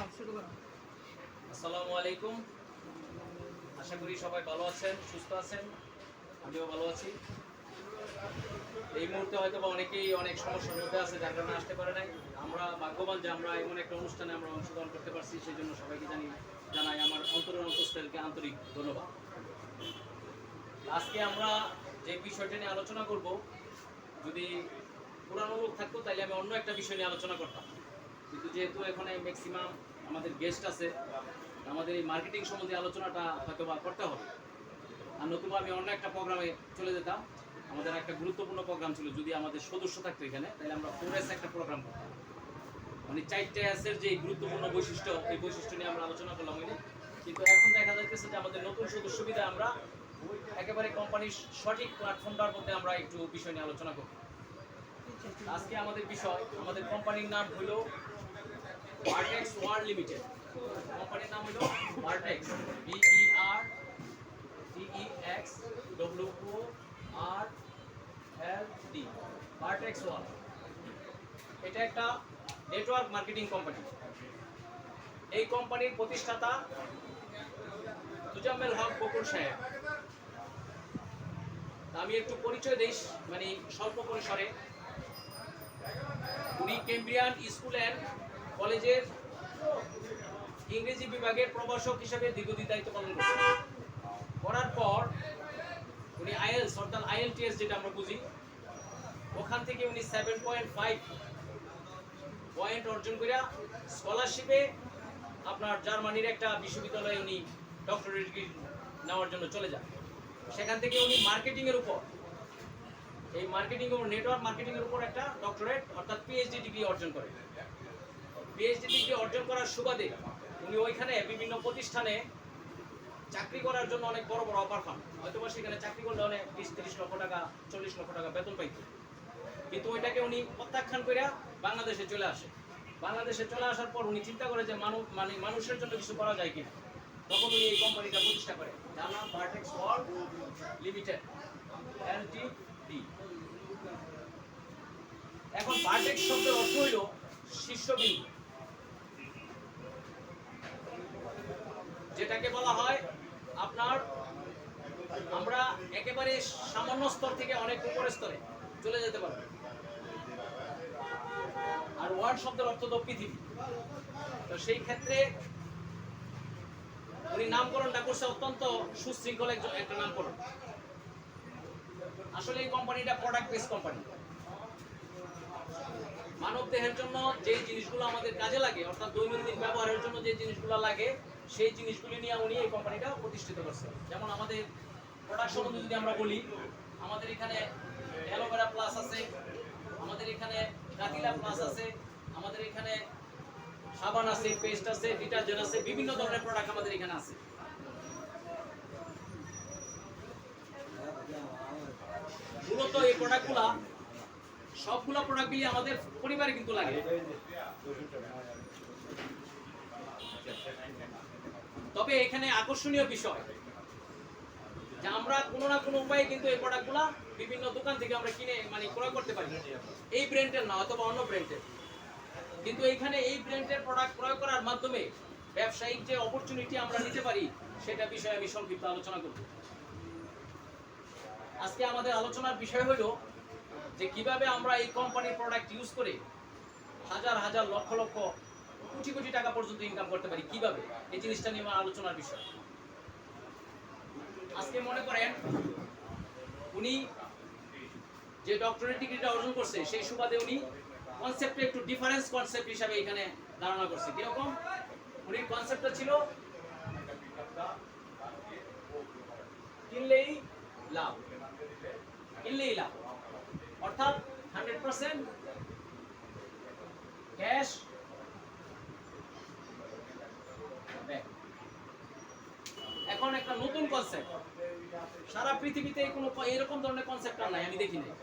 আসসালামু আলাইকুম। আশা করি সবাই ভালো আছেন, সুস্থ আছেন। আমিও ভালো আছি। এই মুহূর্তে হয়তো বা অনেকেই অনেক সমস্যার মধ্যে আছে, যার কারণে আসতে পারে নাই। আমরা ভাগ্যবান যে আমরা এমন একটা অনুষ্ঠানে আমরা অংশগ্রহণ করতে পারছি, সেই জন্য সবাইকে জানাই আমার অন্তরের অন্তঃস্থলকে আন্তরিক ধন্যবাদ। আজকে আমরা যে বিষয়টা নিয়ে আলোচনা করব, যদি পুরানো লোক থাকতো তাহলে আমি অন্য একটা বিষয় নিয়ে আলোচনা করতাম, কিন্তু যেহেতু এখানে ম্যাক্সিমাম আমাদের গেস্ট আছে, আমাদের এই মার্কেটিং সম্বন্ধে আলোচনাটা হয়তো বা করতে হবে। আর নতুবা আমি অন্য একটা প্রোগ্রামে চলে যেতাম। আমাদের একটা গুরুত্বপূর্ণ প্রোগ্রাম ছিল, যদি আমাদের সদস্য থাকতো এখানে, তাহলে আমরা 4S একটা প্রোগ্রাম করতাম। মানে 4টা এসের যে গুরুত্বপূর্ণ বৈশিষ্ট্য, এই বৈশিষ্ট্য নিয়ে আমরা আলোচনা করলাম। কিন্তু এখন দেখা যাচ্ছে যে আমাদের নতুন সদস্য বিধায় আমরা একেবারে কোম্পানির সঠিক প্ল্যাটফর্মটার মধ্যে আমরা একটু বিষয় নিয়ে আলোচনা করব। আজকে আমাদের বিষয়, আমাদের কোম্পানির নাম হলো ভার্টেক্স ওয়ার্ল্ড লিমিটেড। কোম্পানির নাম হলো ভার্টেক্স, VERTEXWORLD, ভার্টেক্স ওয়ার্ল্ড। এটা একটা নেটওয়ার্ক মার্কেটিং কোম্পানি। এই কোম্পানির প্রতিষ্ঠাতা তুজাম্মেল হক বকুল সাহেব। আমি একটু পরিচয় দিই, মানে স্বল্প পরিসরে। উনি ক্যাম্ব্রিয়ান স্কুল অ্যান্ড কলেজের ইংরেজি বিভাগের প্রভাষক হিসেবে দীর্ঘদিন দায়িত্ব পালন করার পর উনি আইএলস অর্থাৎ IELTS যেটা আমরা বুঝি, ওখান থেকে উনি 7.5 পয়েন্ট অর্জন করে স্কলারশিপে আপনার জার্মানির একটা বিশ্ববিদ্যালয়ে উনি ডক্টরেট ডিগ্রি নেওয়ার জন্য চলে যান। সেখান থেকে উনি মার্কেটিংয়ের উপর, এই মার্কেটিং ও নেটওয়ার্ক মার্কেটিংয়ের উপর একটা ডক্টরেট অর্থাৎ PhD ডিগ্রি অর্জন করেন। PhD ডিগ্রি অর্জন করার সুবাদে উনি ওইখানে বিভিন্ন প্রতিষ্ঠানে চাকরি করার জন্য অনেক বড় বড় অফার পান। হয়তো বা সেখানে চাকরি করলে অনেক 20-30 লক্ষ টাকা, 40 লক্ষ টাকা বেতন পাইত। কিন্তু ওইটাকে উনি প্রত্যাখ্যান করে বাংলাদেশে চলে আসে। বাংলাদেশে চলে আসার পর উনি চিন্তা করে যে মানুষের জন্য কিছু করা যায় কিনা। তখন উনি এই কোম্পানিটা প্রতিষ্ঠা করেন, যার নাম ভার্টেক্স ওয়ার্ল্ড লিমিটেড, LTD। এখন ভার্টেক্স শব্দের অর্থ হইল শীর্ষবিন্দু, যেটাকে বলা হয় আপনার, আমরা একেবারে সামান্য স্তর থেকে অনেক উপরের স্তরে চলে যেতে পারবো। আর ওয়ার্ল্ড শব্দের অর্থ তো পৃথিবী। তো সেই ক্ষেত্রে উনি নামকরণটা করছে অত্যন্ত সুশৃঙ্খল একটা নামকরণ। আসলে এই কোম্পানিটা প্রোডাক্ট বেস কোম্পানি। মানব দেহের জন্য যে জিনিসগুলো আমাদের কাজে লাগে, অর্থাৎ দৈনন্দিন ব্যবহারের জন্য যে জিনিসগুলো লাগে, সেই জিনিসগুলি নিয়ে উনি এই কোম্পানিটা প্রতিষ্ঠিত করছে। যেমন আমাদের প্রোডাক্ট সম্বন্ধে যদি আমরা বলি, আমাদের এখানে অ্যালোভেরা প্লাস আছে, আমাদের এখানে কাতিলা প্লাস আছে, আমাদের এখানে সাবান আছে, পেস্ট আছে, ডিটারজেন্ট আছে, বিভিন্ন ধরনের প্রোডাক্ট আমাদের এখানে আছে। মূলত এই প্রোডাক্টগুলা, সবগুলো প্রোডাক্টই আমাদের পরিবারে কিন্তু লাগে। তবে এখানে আকর্ষণীয় বিষয় যে আমরা কোনো না কোনো উপায়ে কিন্তু এই প্রোডাক্টগুলা বিভিন্ন দোকান থেকে আমরা কিনে ক্রয় করতে পারি। এই ব্র্যান্ডের না, অথবা অন্য ব্র্যান্ডের। কিন্তু এইখানে এই ব্র্যান্ডের প্রোডাক্ট ক্রয় করার মাধ্যমে ব্যবসায়িক যে অপরচুনিটি আমরা নিতে পারি, সেটা বিষয়ে আমি সংক্ষিপ্ত আলোচনা করব। আজকে আমাদের আলোচনার বিষয় হলো যে কিভাবে আমরা এই কোম্পানির প্রোডাক্ট ইউজ করে হাজার হাজার লক্ষ লক্ষ কোটি কোটি টাকা পর্যন্ত ইনকাম করতে পারি কিভাবে, এই জিনিসটা নিয়ে আমার আলোচনার বিষয়। আজকে মনে করেন উনি যে ডক্টরেট ডিগ্রিটা অর্জন করছে, সেই সুবাদে উনি কনসেপ্টে একটু ডিফারেন্স কনসেপ্ট হিসাবে এখানে ধারণা করছে। কিরকম? উনি কনসেপ্টটা ছিল কিনলেই লাভ, কিনলেই লাভ, অর্থাৎ 100% ক্যাশ ব্যাক। এখন একটা নতুন কনসেপ্ট, সারা পৃথিবীতে কোনো এরকম ধরনের কনসেপ্ট আর নাই, আমি দেখি নাই।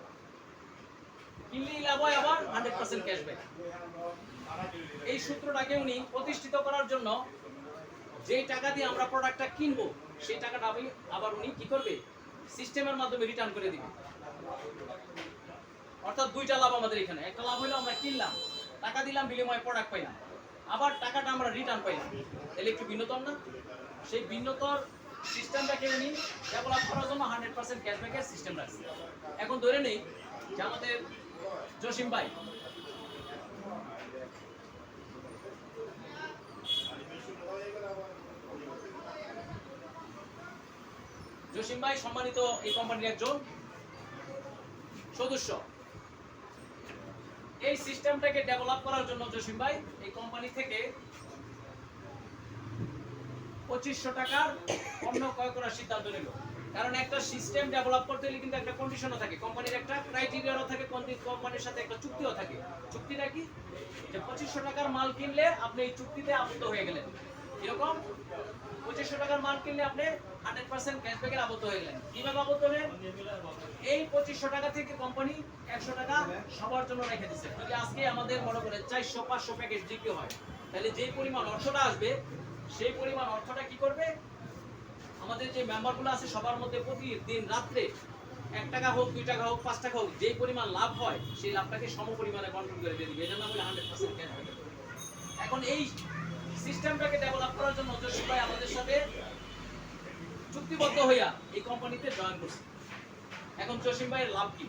কিনলেই লাভ হয়, আবার 100% ক্যাশব্যাক। এই সূত্রটাকে উনি প্রতিষ্ঠিত করার জন্য যে টাকা দিয়ে আমরা প্রোডাক্টটা কিনবো, সেই টাকাটা আবার উনি কি করবে, সিস্টেমের মাধ্যমে রিটার্ন করে দিবে। অর্থাৎ দুইটা লাভ আমাদের এখানে। একটা লাভ হলো আমরা কিনলাম, টাকা দিলাম, বিনিময়ে প্রোডাক্ট পাইলাম। আবার টাকাটা আমরা রিটার্ন পাইলাম, তাহলে একটু ভিন্নতর না? সেই ভিন্নতর সিস্টেমটাকে উনি ডেভেলপ করার জন্য 100% ক্যাশব্যাকের সিস্টেম রাখছে। এখন ধরে নেই যে আমাদের জসিম ভাই সম্মানিত এই কোম্পানির একজন সদস্য। এই সিস্টেমটাকে ডেভেলপ করার জন্য জসিম ভাই এই কোম্পানি থেকে 2500 টাকার পণ্য ক্রয় করার সিদ্ধান্ত নিল। কারণ একটা সিস্টেম ডেভেলপ করতে হলে কিন্তু একটা কন্ডিশনও থাকে, কোম্পানির একটা ক্রাইটেরিয়াও থাকে, কোম্পানির সাথে একটা চুক্তিও থাকে। চুক্তিটা কি? যে 2500 টাকার মাল কিনলে আপনি এই চুক্তিতে আবদ্ধ হয়ে গেলেন। এরকম 2500 টাকার মাল কিনলে আপনি 100% ক্যাশব্যাকের আবদ্ধ হয়ে গেলেন। কিভাবে আবদ্ধ হলেন? এই 2500 টাকা থেকে কোম্পানি 100 টাকা সবার জন্য রেখে দিচ্ছে। যদি আজকে আমাদের মনে করে 400-500 প্যাকেট বিক্রি হয়, তাহলে যে পরিমাণ অর্থটা আসবে সেই পরিমাণ অর্থটা কি করবে, আমাদের যে মেম্বারগুলো আছে সবার মধ্যে প্রতিদিন রাত্রে 1 টাকা হোক, 2 টাকা হোক, 5 টাকা হোক, যে পরিমাণ লাভ হয় সেই লাভটাকে সম পরিমাণে বন্টন করে দিয়ে দিবে। এটার নাম হলো 100% ক্যাশব্যাক। এখন এই সিস্টেমটাকে ডেভেলপ করার জন্য জসিম ভাই আমাদের সাথে চুক্তিবদ্ধ হইয়া এই কোম্পানিতে জয়েন করছে। এখন জসিম ভাইয়ের লাভ কি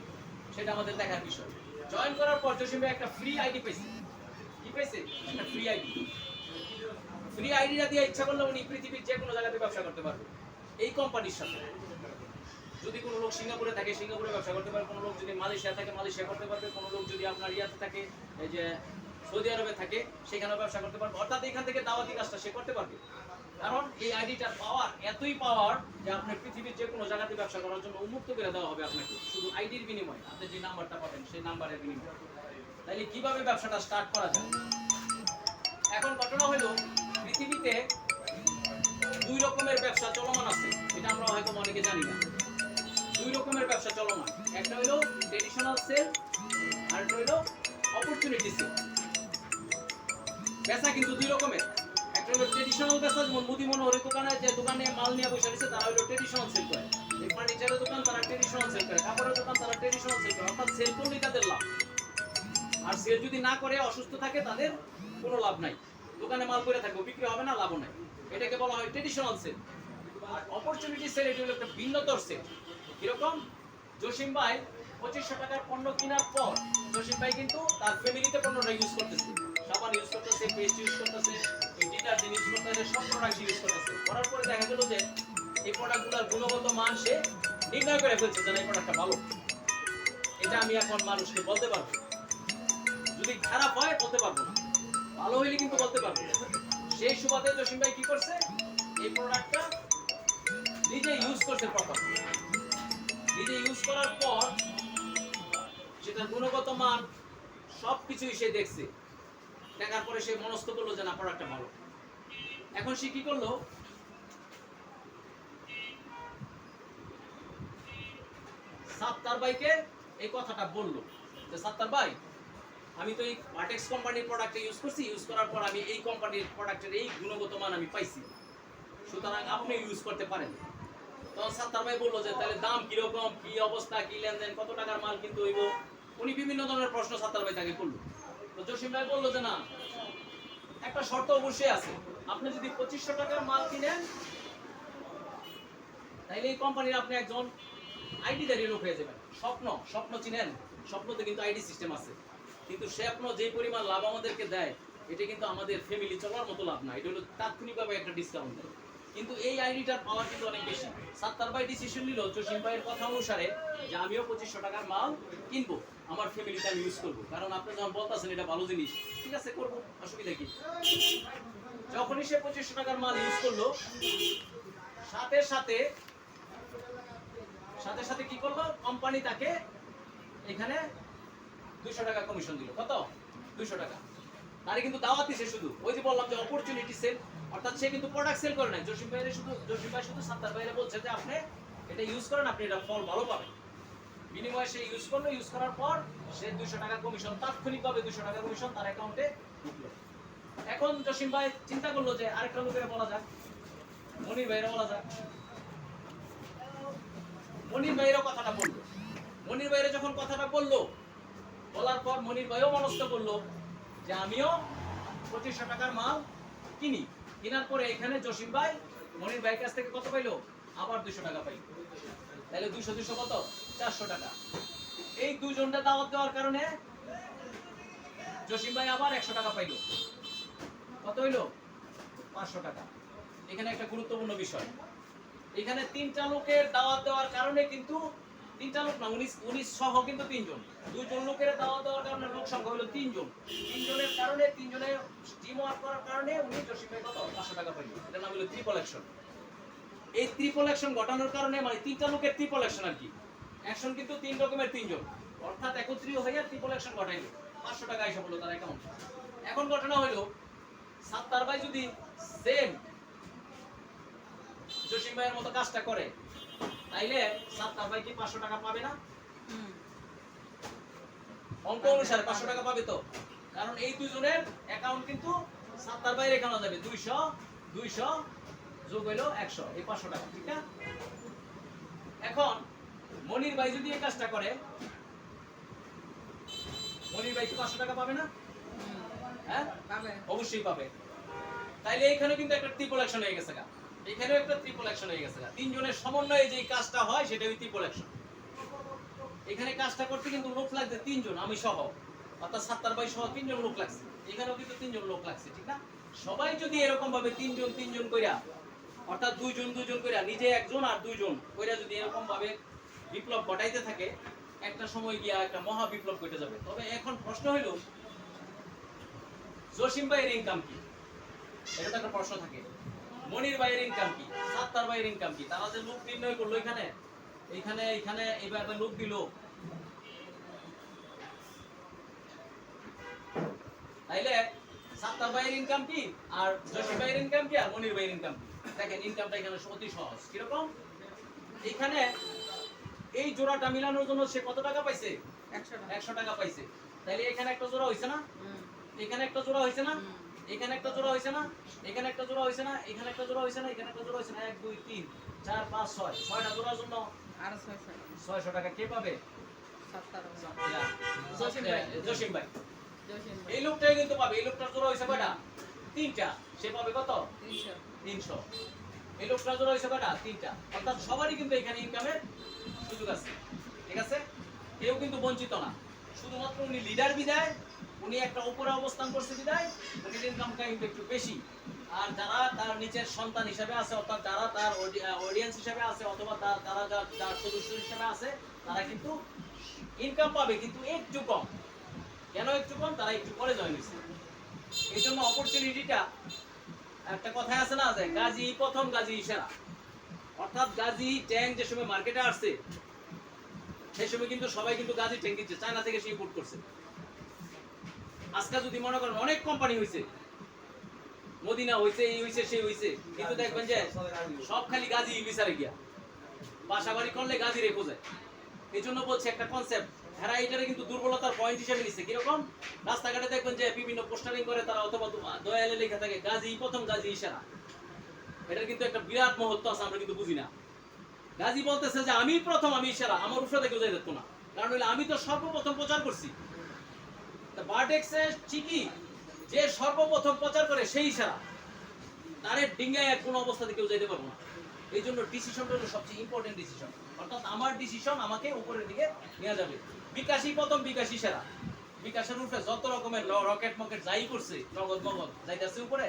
সেটা আমাদের দেখার বিষয়। জয়েন করার পর জসিম ভাই একটা ফ্রি আইডি পেয়েছে। কি পেয়েছে? একটা ফ্রি আইডি। ফ্রি আইডিটা দিয়ে ইচ্ছা করলে উনি পৃথিবীর যে কোনো জায়গাতে ব্যবসা করতে পারবে এই কোম্পানির সাথে। যদি কোনো লোক সিঙ্গাপুরে থাকে সিঙ্গাপুরে ব্যবসা করতে পারবে, কোনো লোক যদি মালয়েশিয়া থাকে মালয়েশিয়া করতে পারবে, কোনো লোক যদি আপনার ইয়াতে থাকে এই যে সৌদি আরবে থাকে সেখানেও ব্যবসা করতে পারবে। অর্থাৎ এখান থেকে দাওয়াতি কাজটা সে করতে পারবে। কারণ এই আইডিটার পাওয়ার এতই পাওয়ার যে আপনার পৃথিবীর যে কোনো জায়গাতে ব্যবসা করার জন্য উন্মুক্ত করে দেওয়া হবে আপনাকে, শুধু আইডির বিনিময়ে। আপনি যে নাম্বারটা পাবেন সেই নাম্বারের বিনিময়ে। তাইলে কিভাবে ব্যবসাটা স্টার্ট করা যায়? এখন ঘটনা হলো পৃথিবীতে 2 রকমের ব্যবসা চলমান আছে, এটা আমরা হয়তো অনেকে জানি না। 2 রকমের ব্যবসা চলমান, একটা হলো ট্রেডিশনাল সেল আর একটা হলো অপরচুনিটি সেল। ব্যবসা কিন্তু 2 রকমের। একটা হলো ট্রেডিশনাল ব্যবসা, যেমন মুদি মনোহরের দোকানে যে দোকানে মাল নিয়ে বসে রয়েছে তারা হলো ট্রেডিশনাল সেল করে। এই ফার্নিচারের দোকান তারা ট্রেডিশনাল সেল করে, কাপড়ের দোকান তারা ট্রেডিশনাল সেল করে। অর্থাৎ সেল করলেই তাদের লাভ, আর সেল যদি না করে অসুস্থ থাকে তাদের কোনো লাভ নাই। দোকানে মাল করে থাকবে, বিক্রি হবে না, লাভও নাই। এটাকে বলা হয় ট্রেডিশনাল সেল। আর অপরচুনিটি সেল এটা হলো একটা ভিন্নতর সেল। কিরকম? জসিম ভাই 2500 টাকার পণ্য কেনার পর জসিম ভাই কিন্তু তার ফ্যামিলিতে পণ্যটা ইউজ করতেছে, সাবান ইউজ করতেছে, পেস্ট ইউজ করতেছে, এই ডিটারজেন্ট ইউজ করতেছে, সব প্রোডাক্ট ইউজ করতেছে। করার পরে দেখা গেল যে এই প্রোডাক্টগুলোর গুণগত মান সে নির্ণয় করে ফেলছে যে এই প্রোডাক্টটা ভালো। এটা আমি এখন মানুষকে বলতে পারবো। যদি খারাপ হয় বলতে পারবো না, ভালো হইলে কিন্তু বলতে পারবো। সেই সুবাদে জসিম ভাই কি করছে, এই প্রোডাক্টটা নিজে ইউজ করছে। প্রথম নিজে ইউজ করার পর সেটার গুণগত মান সবকিছুই সে দেখছে। দেখার পরে সে মনস্থ করলো যে না, প্রোডাক্টটা ভালো। এখন সে কি করলো, সাত্তার ভাইকে এই কথাটা বললো যে সাত্তার ভাই, আমি তো এই ভার্টেক্স কোম্পানির প্রোডাক্ট ইউজ করছি, ইউজ করার পর আমি এই কোম্পানির প্রোডাক্টের এই গুণগত মান আমি পাইছি, সুতরাং আপনি ইউজ করতে পারেন। তখন সাত্তার ভাই বললো যে তাহলে দাম কিরকম, কি অবস্থা, কি লেনদেন, কত টাকার মাল কিন্তু হইব। উনি বিভিন্ন ধরনের প্রশ্ন সাত্তার ভাই তাকে করলো। তো জসিম ভাই বললো যে না, একটা শর্ত অবশ্যই আছে, আপনি যদি 2500 টাকার মাল কিনেন তাহলে এই কোম্পানির আপনি একজন আইডিধারী লোক হয়ে যাবেন। স্বপ্ন চিনেন? স্বপ্নতে কিন্তু আইডি সিস্টেম আছে, কিন্তু স্বপ্ন যে পরিমাণ লাভ আমাদেরকে দেয় এটা কিন্তু আমাদের ফ্যামিলি চলার মতো লাভ না, এটা হলো তাৎক্ষণিকভাবে একটা ডিসকাউন্ট দেয়। কিন্তু এই আইডিটার পাওয়ার কিন্তু অনেক বেশি। সাত্তার ভাই ডিসিশন নিল জসিম ভাইয়ের কথা অনুসারে যে আমিও 2500 টাকার মাল কিনবো, আমার ফ্যামিলিতে আমি ইউজ করবো। কারণ আপনি যখন বলতেছেন এটা ভালো জিনিস, ঠিক আছে করবো, অসুবিধা কি? যখনই সে 2500 টাকার মাল ইউজ করলো, সাথে সাথে কি করলো, কোম্পানি তাকে এখানে 200 টাকা কমিশন দিল। কত? 200 টাকা। তারে কিন্তু দাওয়াত দিছে শুধু। ওই যে বললাম যে অপরচুনিটি সেল, অর্থাৎ সে কিন্তু প্রোডাক্ট সেল করে নাই। জসিম ভাই শুধু সাত্তার ভাইরে বলছে যে আপনি এটা ইউজ করেন, আপনি এটা ফল ভালো পাবেন। বিনিময়ে সে ইউজ করলো, ইউজ করার পর সে 200 টাকা কমিশন, তাৎক্ষণিকভাবে 200 টাকা কমিশন তার অ্যাকাউন্টে ঢুকলো। এখন জসিম ভাই চিন্তা করলো যে আরেকটা লোকের বলা যাক, মনির ভাইয়ের বলা যাক। মনির ভাইয়েরও কথাটা বললো। মনির ভাইয়ের যখন কথাটা বললো, বলার পর মনির ভাইও মনস্থ করলো যে আমিও 2500 টাকার মাল কিনি, কেনার পরে এখানে জসিম ভাই মনির ভাইয়ের কাছ থেকে কত পাইলো? আবার 200 টাকা পাইলো। তাহলে 200 200 কত? 400 টাকা। এই দুজনটা দাওয়াত দেওয়ার কারণে জসিম ভাই আবার 100 টাকা পাইলো। কত হইলো? 500 টাকা। এখানে একটা গুরুত্বপূর্ণ বিষয়, এখানে তিনটা লোকের দাওয়াত দেওয়ার কারণে কিন্তু, তিনটা লোক না, উনি সহ কিন্তু তিনজন, দুইজন লোকের দাওয়াত দেওয়ার কারণে লোক সংখ্যা হলো তিনজন। তিনজনের কারণে, তিনজনের টিম ওয়ার্ক করার কারণে উনি জসিম ভাই কত? 500 টাকা পাইলো। এটার নাম হলো ট্রিপল অ্যাকশন। এই ট্রিপল অ্যাকশন ঘটানোর কারণে, মানে তিনটা লোকের ট্রিপল অ্যাকশন আর কি, অ্যাকশন কিন্তু তিন রকমের, তিনজন অর্থাৎ একত্রিত হয়ে ট্রিপল অ্যাকশন ঘটাইলো। 500 টাকা এসে বললো তার অ্যাকাউন্ট। এখন ঘটনা হলো সাত্তার ভাই যদি সেম জসিম ভাইয়ের মতো কাজটা করে, তাইলে সাত্তার ভাই কি 500 টাকা পাবে না? অঙ্ক অনুসারে 500 টাকা পাবে তো, কারণ এই দুজনের অ্যাকাউন্ট কিন্তু সাত্তার ভাইয়ের এখানে যাবে 200 200 যোগ হইলো 100, এই 500 টাকা, ঠিক না? এখন মনির ভাই যদি এই কাজটা করে, মনির ভাই কি 500 টাকা পাবে না? হ্যাঁ পাবে, অবশ্যই পাবে। তাইলে এখানে কিন্তু একটা ট্রিপল অ্যাকশন হয়ে গেছে, এখানেও একটা ট্রিপল অ্যাকশন হয়ে গেছে। তিনজনের সমন্বয়ে যে কাজটা হয় সেটা হলো ট্রিপল অ্যাকশন। এখানে কাজটা করতে কিন্তু লোক লাগছে তিনজন, আমি সহ, অর্থাৎ সাত্তার ভাই সহ তিনজন লোক লাগছে। এখানেও কিন্তু তিনজন লোক লাগছে, ঠিক না? সবাই যদি এরকম ভাবে তিনজন তিনজন কইরা, অর্থাৎ দুইজন দুইজন কইরা, নিজে একজন আর দুইজন কইরা যদি এরকম ভাবে বিপ্লব ঘটাইতে থাকে, একটা সময় গিয়া একটা মহা বিপ্লব ঘটে যাবে। তবে এখন প্রশ্ন হইল জসিম ভাইয়ের ইনকাম কি? এটা তো একটা প্রশ্ন থাকে। মনির ভাইয়ের ইনকাম কি? সাত্তার ভাইয়ের ইনকাম কি? তারা যে লোক নির্ণয় করলো এখানে, এইখানে এইখানে এইভাবে লোক দিল, তাইলে সাত্তার ভাইয়ের ইনকাম কি আর জসিম ভাইয়ের ইনকাম কি আর মনির ভাইয়ের ইনকাম কি? দেখেন ইনকামটা এখানে অতি সহজ। কিরকম? এখানে এই জোড়াটা মিলানোর জন্য সে কত টাকা পাইছে? 100 টাকা পাইছে। তাইলে এখানে একটা জোড়া হইছে না? এখানে একটা জোড়া হইছে না? এখানে একটা জোড়া হইছে না? এখানে একটা জোড়া হইছে না? এখানে একটা জোড়া হইছে না? এখানে একটা জোড়া হইছে না? 1 2 3 4 5 6, ছয়টা জোড়ার জন্য আর 600 টাকা কে পাবে? জসিম ভাই। এই লোকটাই কিন্তু পাবে। এই লোকটার জোড়া হইছে কয়টা? তিনটা। সে পাবে কত? 300। এই লোকটার জোড়া হইছে কয়টা? তিনটা। অর্থাৎ সবারই কিন্তু এখানে ইনকামের সুযোগ আছে, ঠিক আছে? কেউ কিন্তু বঞ্চিত না। শুধুমাত্র উনি লিডার বিদায়, উনি একটা উপরে অবস্থান করছে বিদায় উনি ইনকামটা কিন্তু একটু বেশি। আর যারা তার নিচের সন্তান হিসেবে আছে, অর্থাৎ যারা তার অডিয়েন্স হিসেবে আছে, অথবা তারা যার সদস্য হিসেবে আছে, তারা কিন্তু ইনকাম পাবে কিন্তু একটু কম। কেন একটু কম? তারা একটু পরে জয়েন হয়েছে। এই জন্য অপরচুনিটিটা, একটা কথাই আছে না যে গাজী প্রথম গাজী সেরা, অর্থাৎ গাজী ট্যাঙ্ক যে সময় মার্কেটে আসছে সেই সময় কিন্তু সবাই কিন্তু গাজী ট্যাঙ্ক দিচ্ছে, চায়না থেকে সে ইম্পোর্ট করছে। আজকে যদি মনে করেন অনেক কোম্পানি হয়েছে, মদিনা হয়েছে, এই হয়েছে, সেই হয়েছে, কিন্তু দেখবেন যে সব খালি গাজী বিচারে গিয়া বাসাবাড়ি করলে গাজী রেখো যায়। এই জন্য বলছে একটা কনসেপ্ট, এরা এটারে কিন্তু দুর্বলতার পয়েন্ট হিসেবে নিচ্ছে। কিরকম? রাস্তাঘাটে দেখবেন যে বিভিন্ন পোস্টারিং করে তারা, অথবা দয়ালে লেখা থাকে গাজী প্রথম গাজী ইশারা। এটার কিন্তু একটা বিরাট মহত্ব আছে, আমরা কিন্তু বুঝি না। গাজী বলতেছে যে আমি প্রথম, আমি ইশারা, আমার উপরে কেউ যাই দেখতো না, কারণ হইলে আমি তো সর্বপ্রথম প্রচার করছি। বারটেক্সে ঠিকই যে সর্বপ্রথম প্রচার করে সেই ইশারা, তারে ডিঙ্গায় কোনো অবস্থাতে কেউ যেতে পারবো না। এই জন্য ডিসিশনটা হলো সবচেয়ে ইম্পর্টেন্ট ডিসিশন, অর্থাৎ আমার ডিসিশন আমাকে উপরের দিকে নিয়ে যাবে। বিকাশই প্রথম, বিকাশই সেরা। বিকাশের উপরে যত রকমের রকেট মকেট যাই করছে, নগদ মগদ যাইতেছে উপরে,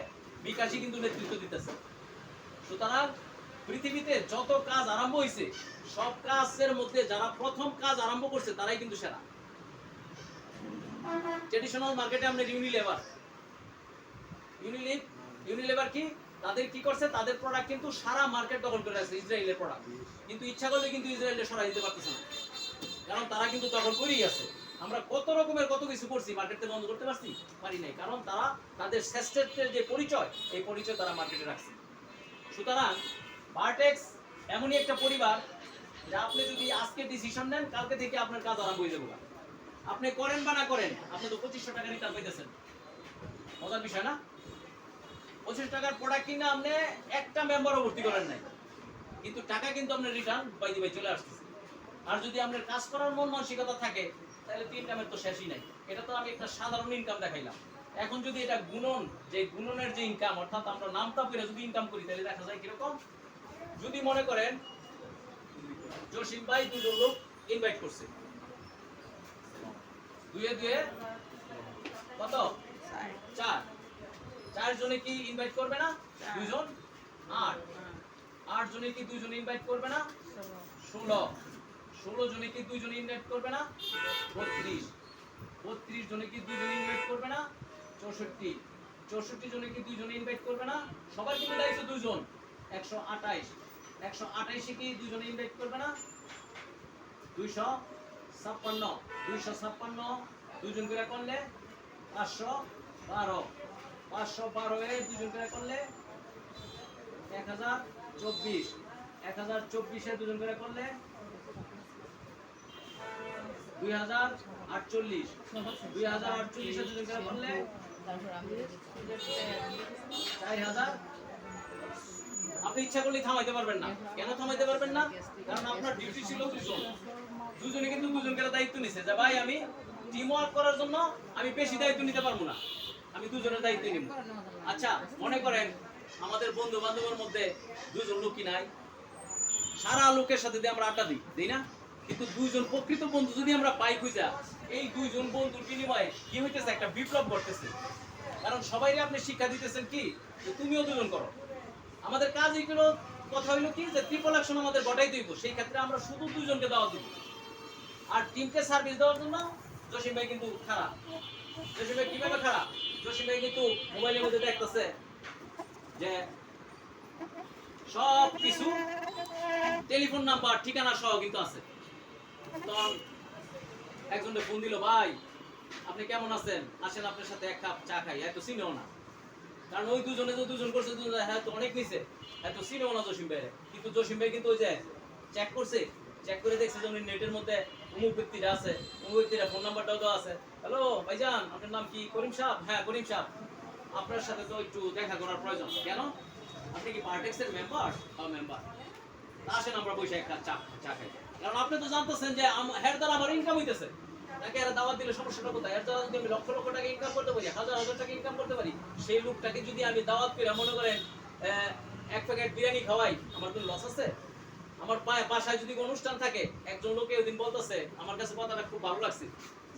বিকাশই কিন্তু নেতৃত্ব দিতেছে। সুতরাং পৃথিবীতে যত কাজ আরম্ভ হয়েছে, সব কাজের মধ্যে যারা প্রথম কাজ আরম্ভ করছে তারাই কিন্তু সেরা। ট্রেডিশনাল মার্কেটে আমরা ইউনিলিভার কি তাদের কি করছে, তাদের প্রোডাক্ট কিন্তু সারা মার্কেট দখল করে আছে, ইসরায়েলের প্রোডাক্ট, কিন্তু ইচ্ছা করলে কিন্তু ইসরায়েলের সরাই দিতে পারতেছে না, কারণ তারা কিন্তু দখল করেই আছে। আমরা কত রকমের কত কিছু করছি, মার্কেটে বন্ধ করতে পারি নাই, কারণ তারা তাদের শ্রেষ্ঠত্বের যে পরিচয়, এই পরিচয় তারা মার্কেটে রাখছে। সুতরাং বারটেক্স এমনই একটা পরিবার যে আপনি যদি আজকে ডিসিশন নেন, কালকে থেকে আপনার কাজ আরম্ভ হয়ে যাবে। আপনি করেন বা না করেন, আপনি তো 2500 টাকা রিটার্ন পাইতেছেন। মজার বিষয় না? 25 টাকার প্রোডাক্ট কিনা আপনি একটা মেম্বারও ভর্তি করেন নাই, কিন্তু টাকা কিন্তু আপনার রিটার্ন বাই দি বাই চলে আসতেছে। আর যদি আপনার কাজ করার মন মানসিকতা থাকে, তাহলে 3 ইনকামের তো শেষই নাই। এটা তো আমি একটা সাধারণ ইনকাম দেখাইলাম। এখন যদি এটা গুণন, যে গুণনের যে ইনকাম, অর্থাৎ আমরা নামটা করে যদি ইনকাম করি তাহলে দেখা যায় কিরকম। যদি মনে করেন জসিম ভাই দুজন লোক ইনভাইট করছে, দুয়ে দুয়ে কত, 4, 4 জনে কি ইনভাইট করবে না, দুইজন 8, 8 জনে কি দুইজন ইনভাইট করবে না, 16, 16 জনে কি দুইজন ইনভাইট করবে না, 32, 32 জনে কি দুইজন ইনভাইট করবে না, 64, 64 জনে কি দুইজন ইনভাইট করবে না, সবার কিন্তু দায়িত্ব দুইজন, 128, 128 কি দুইজন ইনভাইট করবে না, 256, 256 দুইজন করে করলে 512, 512 এ দুইজন করে করলে 1024, 1024 এ দুজন করে করলে 2048, 2048 এ দুজন করে করলে 4000। আপনি ইচ্ছা করলে থামাইতে পারবেন না। কেন থামাইতে পারবেন না? কারণ আপনার ডিউটি ছিল দুজন, দুজনে কিন্তু দুজনকে দায়িত্ব নিছে যে ভাই আমি টিম ওয়ার্ক করার জন্য আমি বেশি দায়িত্ব নিতে পারবো না, আমি দুজনের দায়িত্ব নিব। আচ্ছা মনে করেন আমাদের বন্ধু বান্ধবের মধ্যে দুজন লোকই নাই, সারা লোকের সাথে দিয়ে আমরা আড্ডা দিই না, কিন্তু দুইজন প্রকৃত বন্ধু যদি আমরা পাই খুঁজা, এই দুইজন বন্ধুর বিনিময়ে কি হইতেছে, একটা বিপ্লব ঘটতেছে। কারণ সবাইকে আপনি শিক্ষা দিতেছেন কি যে তুমিও দুজন করো। আমাদের কাজ এইগুলো কথা হইলো কি যে ট্রিপল অ্যাকশন আমাদের গটাই দিব, সেই ক্ষেত্রে আমরা শুধু দুইজনকে দাওয়াত দিব। আর টিমকে সার্ভিস দেওয়ার জন্য জসিম ভাই কিন্তু খারাপ। জসিম ভাই কিভাবে খারাপ? জসিম ভাই কিন্তু মোবাইলের মধ্যে দেখতেছে যে সব কিছু টেলিফোন নাম্বার ঠিকানা সহ কিন্তু আছে। তখন একজনকে ফোন দিল, ভাই আপনি কেমন আছেন, আসেন আপনার সাথে এক কাপ চা খাই। এত চিনেও না, কারণ ওই দুজনে যে দুজন করছে হ্যাঁ তো অনেক নিছে, এত চিনেও না জসিম ভাই। কিন্তু জসিম ভাই কিন্তু ওই যে চেক করছে, চেক করে দেখছে যে উনি নেটের মধ্যে অমুক ব্যক্তিরা আছে, অমুক ব্যক্তিরা ফোন নাম্বারটাও দেওয়া আছে। হ্যালো ভাইজান, আপনার নাম কি? করিম সাহেব। হ্যাঁ করিম সাহেব, আপনার সাথে তো একটু দেখা করার প্রয়োজন। কেন? আপনি কি পার্টেক্সের মেম্বার? মেম্বার। আসেন আমরা বসে এক কাপ চা খাই। কারণ আপনি তো জানতেছেন যে হের দ্বারা আমার ইনকাম হইতেছে, তাকে এরা দাওয়াত দিলে সমস্যাটা কোথায়? এর দ্বারা যদি আমি লক্ষ লক্ষ টাকা ইনকাম করতে পারি, হাজার হাজার টাকা ইনকাম করতে পারি, সেই লোকটাকে যদি আমি দাওয়াত করে মনে করেন এক প্যাকেট বিরিয়ানি খাওয়াই, আমার কোনো লস আছে? আমার বাসায় যদি অনুষ্ঠান থাকে, একজন লোকে ওইদিন বলতেছে, আমার কাছে কথাটা খুব ভালো লাগছে,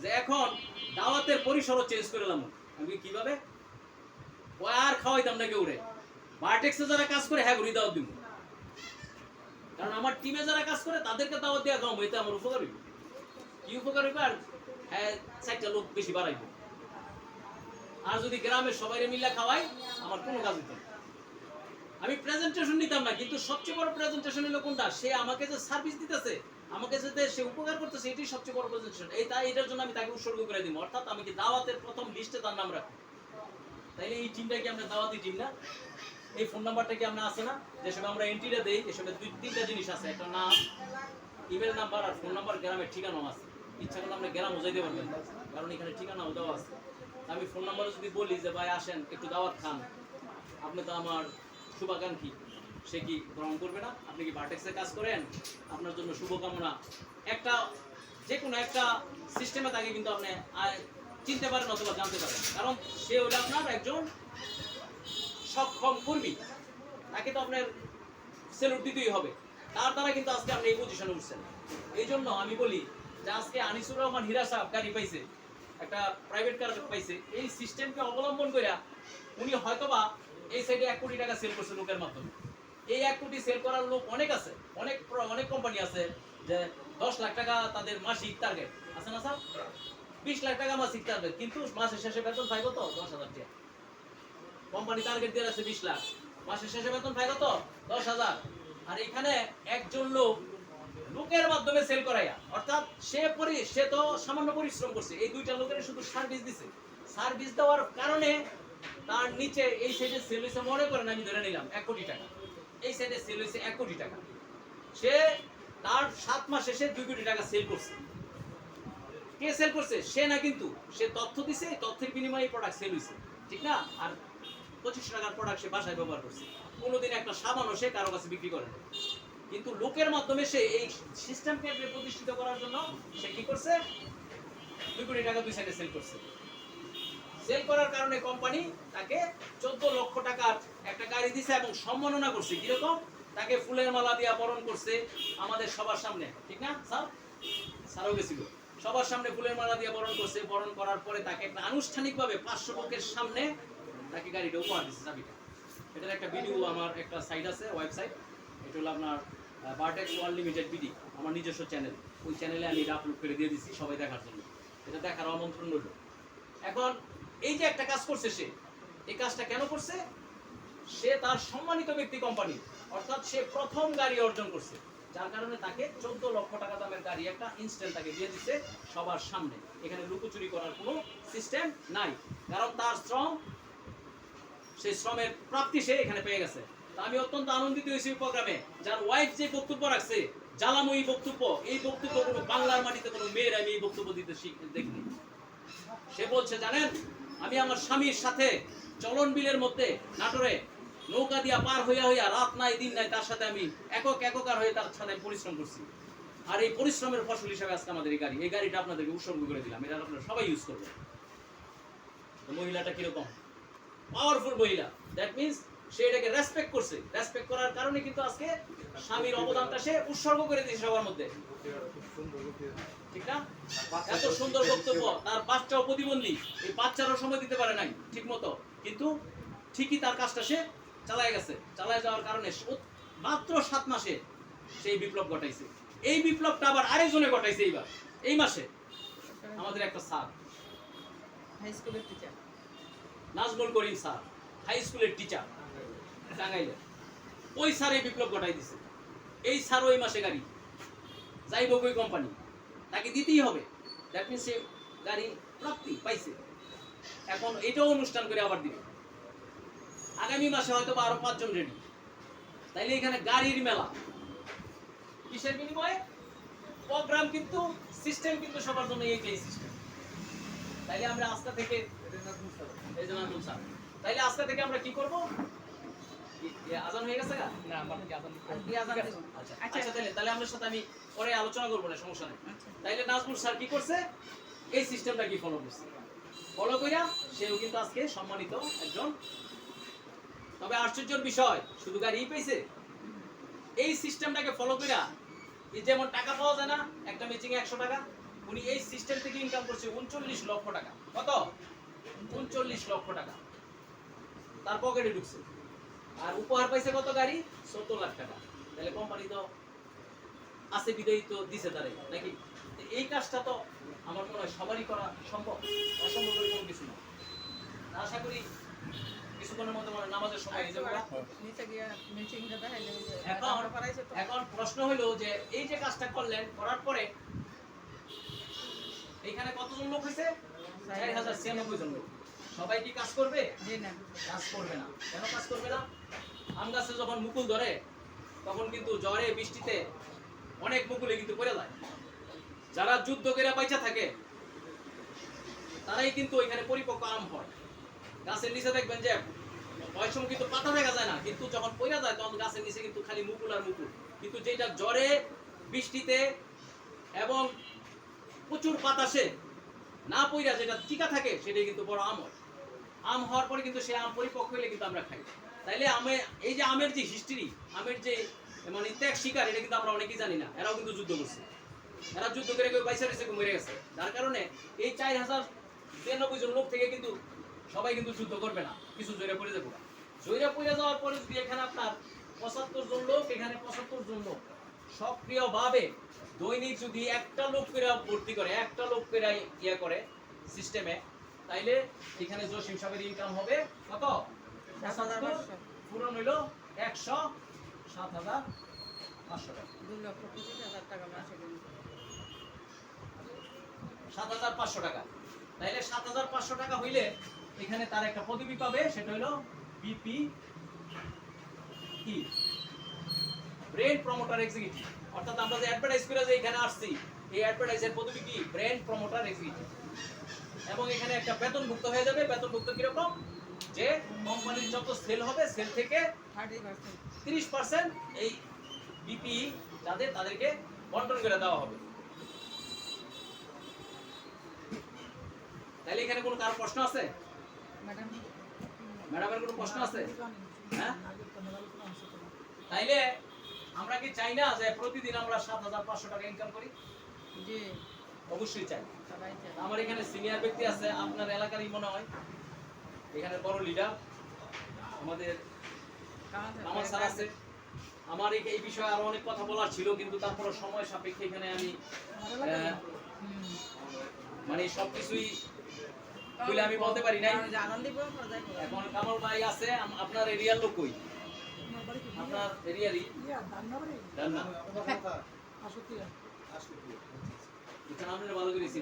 যে এখন দাওয়াতের পরিসরও চেঞ্জ করে এলাম। আমি কিভাবে? ও আর খাওয়াইতাম না কেউ রে, বারটেক্সে যারা কাজ করে হ্যাঁ ঘুরি দাওয়াত দিব। কারণ আমার টিমে যারা কাজ করে তাদেরকে দাওয়াত দেওয়া কম, এতে আমার উপকার হইব। কি উপকার হইব? আর হ্যাঁ 4টা লোক বেশি বাড়াইব। আর যদি গ্রামের সবাই মিলে খাওয়াই, আমার কোনো কাজ হইতো না। আমি প্রেজেন্টেশন নিতাম না, কিন্তু সবচেয়ে বড় প্রেজেন্টেশন হলো কোনটা? সে আমাকে যে সার্ভিস দিতেছে, আমাকে যে সে উপকার করতেছে, এটাই সবচেয়ে বড় প্রেজেন্টেশন। এটার জন্য আমি তাকে উৎসর্গ করে দিব। অর্থাৎ আমি কি দাওয়াতের প্রথম লিস্টে তার নাম রাখবো। তাইলে এই টিমটা কি আমরা দাওয়াতি টিম না? এই ফোন নাম্বারটা কি আমরা আছে না, যেসব আমরা এন্ট্রিটা দেই, এসবে 2-3টা জিনিস আছে, একটা নাম, ইমেল নাম্বার আর ফোন নাম্বার, গ্রামের ঠিকানাও আছে। ইচ্ছা করলে আমরা গ্রাম বুঝাইতে পারবেন, কারণ এখানে ঠিকানাও দেওয়া আছে। আমি ফোন নাম্বারে যদি বলি যে ভাই আসেন একটু দাওয়াত খান, আপনি তো আমার শুভাকাঙ্ক্ষী, সে কি গ্রহণ করবে না? আপনি কি ভার্টেক্সে কাজ করেন, আপনার জন্য শুভকামনা, একটা যে কোনো একটা সিস্টেমে তাকে কিন্তু আপনি চিনতে পারেন অথবা জানতে পারেন। কারণ সে হলো আপনার একজন সক্ষম কর্মী, তাকে তো আপনার সেলুট দিতেই হবে। তার দ্বারা কিন্তু আজকে আপনি এই পজিশনে উঠছেন। এই জন্য আমি বলি যে আজকে আনিসুর রহমান হীরা সাহেব গাড়ি পাইছে, একটা প্রাইভেট কার পাইছে, এই সিস্টেমকে অবলম্বন করে উনি হয়তোবা এই সাইডে 1 কোটি টাকা সেল করছে লোকের মাধ্যমে। এই 1 কোটি সেল করার লোক অনেক আছে, অনেক কোম্পানি আছে যে 10 লাখ টাকা তাদের মাসিক টার্গেট আছে না স্যার, 20 লাখ টাকা মাসিক টার্গেট, কিন্তু মাসের শেষে বেতন পায় কত? 10,000 টাকা। কোম্পানি টার্গেট দিয়ে আছে 20 লাখ, মাসের শেষে বেতন পায় কত? 10,000। আর এখানে একজন লোকের মাধ্যমে সেল করাইয়া, অর্থাৎ সে তো সামান্য পরিশ্রম করছে, এই 2টা লোকের শুধু সার্ভিস দিছে। সার্ভিস দেওয়ার কারণে তার নিচে এই সাইডে সেল হইছে, মনে করেন আমি ধরে নিলাম 1 কোটি টাকা, এই সাইডে সেল হইছে 1 কোটি টাকা। সে তার 7 মাস শেষে 2 কোটি টাকা সেল করছে। কে সেল করছে? সে না, কিন্তু সে তথ্য দিছে, এই তথ্যের বিনিময়ে প্রোডাক্ট সেল হইছে, ঠিক না? আর 25 টাকার প্রোডাক্ট সে বাসায় ব্যবহার করছে, কোনোদিন একটা সাবানও সে কারো কাছে বিক্রি করে না। কিন্তু লোকের মাধ্যমে সে এই সিস্টেমকে প্রতিষ্ঠিত করার জন্য সে কি করছে? 2 কোটি টাকা 2 সাইডে সেল করছে। সেল করার কারণে কোম্পানি তাকে 14 লক্ষ টাকার একটা গাড়ি দিছে এবং সম্মাননা করছে। কিরকম? তাকে ফুলের মালা দিয়ে বরণ করছে আমাদের সবার সামনে, ঠিক না স্যার? স্যারও গেছিল, সবার সামনে ফুলের মালা দিয়ে বরণ করছে। বরণ করার পরে তাকে একটা আনুষ্ঠানিকভাবে 500 লোকের সামনে তাকে গাড়িটা উপহার দিচ্ছে, চাবিটা। এটার একটা ভিডিও আমার একটা সাইট আছে, ওয়েবসাইট, এটা হলো আপনার বারটেক্স ওয়ার্ল্ড লিমিটেড বিডি, আমার নিজস্ব চ্যানেল। ওই চ্যানেলে আমি এটা আপলোড করে দিয়ে দিচ্ছি সবাই দেখার জন্য। এটা দেখার আমন্ত্রণ রইল। এখন এই যে একটা কাজ করছে সে, এই কাজটা কেন করছে? সে তার সম্মানিত ব্যক্তি কোম্পানি, অর্থাৎ সে প্রথম গাড়ি অর্জন করছে, যার কারণে তাকে 14 লক্ষ টাকা দামের গাড়ি একটা ইনস্ট্যান্ট তাকে দিয়ে দিচ্ছে সবার সামনে। এখানে লুকোচুরি করার কোনো সিস্টেম নাই, কারণ তার শ্রম, সেই শ্রমের প্রাপ্তি সে এখানে পেয়ে গেছে। তা আমি অত্যন্ত আনন্দিত হয়েছি প্রোগ্রামে, যার ওয়াইফ যে বক্তব্য রাখছে, জ্বালাময়ী বক্তব্য, এই বক্তব্য কোনো বাংলার মাটিতে কোনো মেয়ের আমি এই বক্তব্য দিতে দেখিনি। সে বলছে, জানেন, আমি আমার স্বামীর সাথে চলন বিলের মধ্যে নাটোরে নৌকা দিয়া পার হইয়া হইয়া রাত নাই দিন নাই তার সাথে আমি একাকার হয়ে তার সাথে পরিশ্রম করছি। আর এই পরিশ্রমের ফসল হিসাবে আজকে আমাদের এই গাড়ি, এই গাড়িটা আপনাদেরকে উৎসর্গ করে দিলাম, এটা আপনারা সবাই ইউজ করবেন। তো মহিলাটা কিরকম পাওয়ারফুল মহিলা, দ্যাট মিন্স সে এটাকে রেসপেক্ট করছে। রেসপেক্ট করার কারণে কিন্তু আজকে স্বামীর অবদানটা সে উৎসর্গ করে দিয়েছে সবার মধ্যে, ঠিক না? এত সুন্দর বক্তব্য। তার বাচ্চাও প্রতিবন্ধী, এই বাচ্চারও সময় দিতে পারে নাই ঠিক মতো, কিন্তু ঠিকই তার কাজটা সে চালায় গেছে। চালায় যাওয়ার কারণে মাত্র 7 মাসে সেই বিপ্লব ঘটাইছে। এই বিপ্লবটা আবার আরেকজনে ঘটাইছে এইবার এই মাসে, আমাদের একটা স্যার, হাই স্কুলের teacher Nazmul Karim sir, high স্কুলের টিচার টাঙ্গাইলে, ওই স্যার এই বিপ্লব ঘটাই দিছে। এই স্যার ওই মাসে গাড়ি যাইব ওই কোম্পানি, তাকে দিতেই হবে। দ্যাট মিন্স সে গাড়ি প্রাপ্তি পাইছে। এখন এটাও অনুষ্ঠান করে আবার দিবে। আগামী মাসে হয়তো আরো 5 জন রেডি। তাইলে এখানে গাড়ির মেলা, কিসের বিনিময়ে? প্রোগ্রাম কিন্তু, সিস্টেম কিন্তু সবার জন্য এইটাই সিস্টেম। তাইলে আমরা আজকে থেকে, এই যে নাজমুল স্যার, তাইলে আজকে থেকে আমরা কি করব? আজান হয়ে গেছে না? আমার কি আজান? আচ্ছা তাহলে আমাদের সাথে আমি পরে আলোচনা করব না, সমস্যা নেই। তাইলে নাজমুল স্যার কি করছে? এই সিস্টেমটা কি ফলো করছে, ফলো কইরা সেও কিন্তু আজকে সম্মানিত একজন। তবে আশ্চর্যের বিষয়, শুধু গাড়ি পেয়েছে, এই সিস্টেমটাকে ফলো কইরা, যেমন টাকা পাওয়া যায় না একটা ম্যাচিং 100 টাকা, উনি এই সিস্টেম থেকে ইনকাম করছে 39 লক্ষ টাকা। কত? 39 লক্ষ টাকা তার পকেটে ঢুকছে। আর উপহার পাইছে কত? গাড়ি 14 লাখ টাকা। তাহলে কোম্পানি তো আছে বিদায়ী তো দিছে তারে নাকি? এই কাজটা তো আমার মনে হয় সবারই করা সম্ভব, অসম্ভব বলে কোনো কিছু না। আশা করি কিছুক্ষণের মধ্যে মানে নামাজের সময় হয়ে যাবে। এখন প্রশ্ন হলো যে এই যে কাজটা করলেন, করার পরে এখানে কতজন লোক হয়েছে? 4096 জন লোক। সবাই কি কাজ করবে? কাজ করবে না। কেন কাজ করবে না? আম গাছে যখন মুকুল ধরে তখন কিন্তু ঝড়ে বৃষ্টিতে অনেক মুকুলে কিন্তু পড়ে যায়। যারা যুদ্ধ করে বাইচা থাকে তারাই কিন্তু ওইখানে পরিপক্ক আম হয়। গাছের নিচে দেখবেন যে ওই সময় কিন্তু পাতা দেখা যায় না, কিন্তু যখন পড়ে যায় তখন গাছের নিচে কিন্তু খালি মুকুল আর মুকুল। কিন্তু যেটা ঝড়ে বৃষ্টিতে এবং প্রচুর বাতাসে না পইরা যেটা টিকা থাকে সেটাই কিন্তু বড় আম হয়। আম হওয়ার পরে কিন্তু সেই আম পরিপক্ক হইলে কিন্তু আমরা খাই। তাইলে এই যে আমের যে হিস্ট্রি, আমের যে মানে ত্যাগ শিকার, এটা কিন্তু আমরা অনেকেই জানি না। এরাও কিন্তু যুদ্ধ করছে, এরা যুদ্ধ করে কেউ বাইসা রয়েছে, কেউ মরে গেছে। যার কারণে এই 4096 জন লোক থেকে কিন্তু সবাই কিন্তু যুদ্ধ করবে না, কিছু জয়রা পড়ে যাবো। জয়রা পড়ে যাওয়ার পরে যদি এখানে আপনার 75 জন লোক, এখানে 75 জন লোক সক্রিয়ভাবে দৈনিক যদি একটা লোক করে ভর্তি করে, একটা লোক করে ইয়ে করে সিস্টেমে, তাইলে এখানে জসিম সাহেবের ইনকাম হবে কত? 75 পূরণ হইল 107,500 টাকা, 2,25,000 টাকা মাসে। 7,500 টাকা। তাইলে 7,500 টাকা হইলে এখানে তার একটা পদবি পাবে, সেটা হলো বিপি কি, ব্রেন প্রমোটার এক্সিকিউটিভ। অর্থাৎ আমরা যে অ্যাডভার্টাইজ করে যে এখানে আসছি, এই অ্যাডভার্টাইজের পদবি কি? Brain promoter executive. এবং এখানে একটা বেতনভুক্ত হয়ে যাবে। বেতনভুক্ত কিরকম? যে কোম্পানির যত সেল হবে, সেল থেকে 30% এই বিপি যাদের, তাদেরকে বন্টন করে দেওয়া হবে। তাহলে এখানে কোনো কার প্রশ্ন আছে? ম্যাডাম ম্যাডামের কোনো প্রশ্ন আছে? হ্যাঁ, তাইলে আমরা কি চাই না যে প্রতিদিন আমরা 7,500 টাকা ইনকাম করি? জি অবশ্যই চাই। সবাই চায়। আমার এখানে সিনিয়র ব্যক্তি আছে, আপনার এলাকারই মনে হয়, এখানে বড় লিডার আমাদের কামাল স্যার আছে। আমার এই বিষয়ে আরো অনেক কথা বলার ছিল, কিন্তু তারপরে সময় সাপেক্ষে এখানে আমি মানে সবকিছুই বলে আমি বলতে পারি নাই। জানান দিব পর্যায়ে এখন কামাল ভাই আছে, আপনার এরিয়ার লোক কই? আপনার এরিয়ারই ডান্না। এখানে আমরা ভালো করেছি।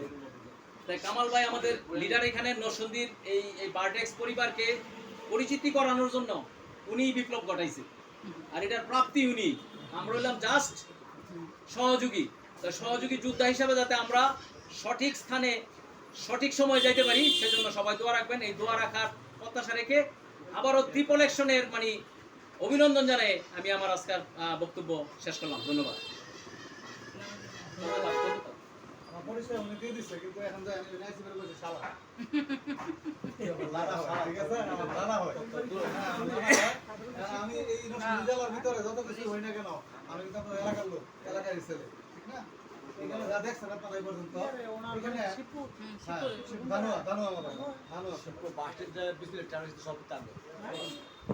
তাই কামাল ভাই আমাদের লিডার এখানে নরসিংদীর এই বারটেক্স পরিবারকে পরিচিতি করানোর জন্য উনি বিপ্লব ঘটাইছে, আর এটার প্রাপ্তি উনি। আমরা হলাম জাস্ট সহযোগী। তো সহযোগী যোদ্ধা হিসাবে যাতে আমরা সঠিক স্থানে সঠিক সময় যাইতে পারি, সেজন্য সবাই দোয়া রাখবেন। এই দোয়া রাখার প্রত্যাশা রেখে আবারও ট্রিপল অ্যাকশনের মানে অভিনন্দন জানাই আমি আমার আজকের বক্তব্য শেষ করলাম। ধন্যবাদ। আমার পরিচয় উনি দিয়ে দিচ্ছে, কিন্তু এখন যে আমি নাইসি বের করেছি শালা। লাদা শালা, ঠিক আছে? আমার লাদা হয়। হ্যাঁ, আমার লাদা হয়। আমি এই নরসিংদী জেলার ভিতরে যত কিছু হই না কেন, আমি কিন্তু আপনার এলাকার লোক, এলাকারই ছেলে, ঠিক না? এখানে যা দেখছেন আপনারা এই পর্যন্ত, এখানে হ্যাঁ, ধানুয়া আমার ভাই, ধানুয়া। বাসস্ট্যান্ড যে বিসমিল্লাহ ট্রাভেলস সব টানবে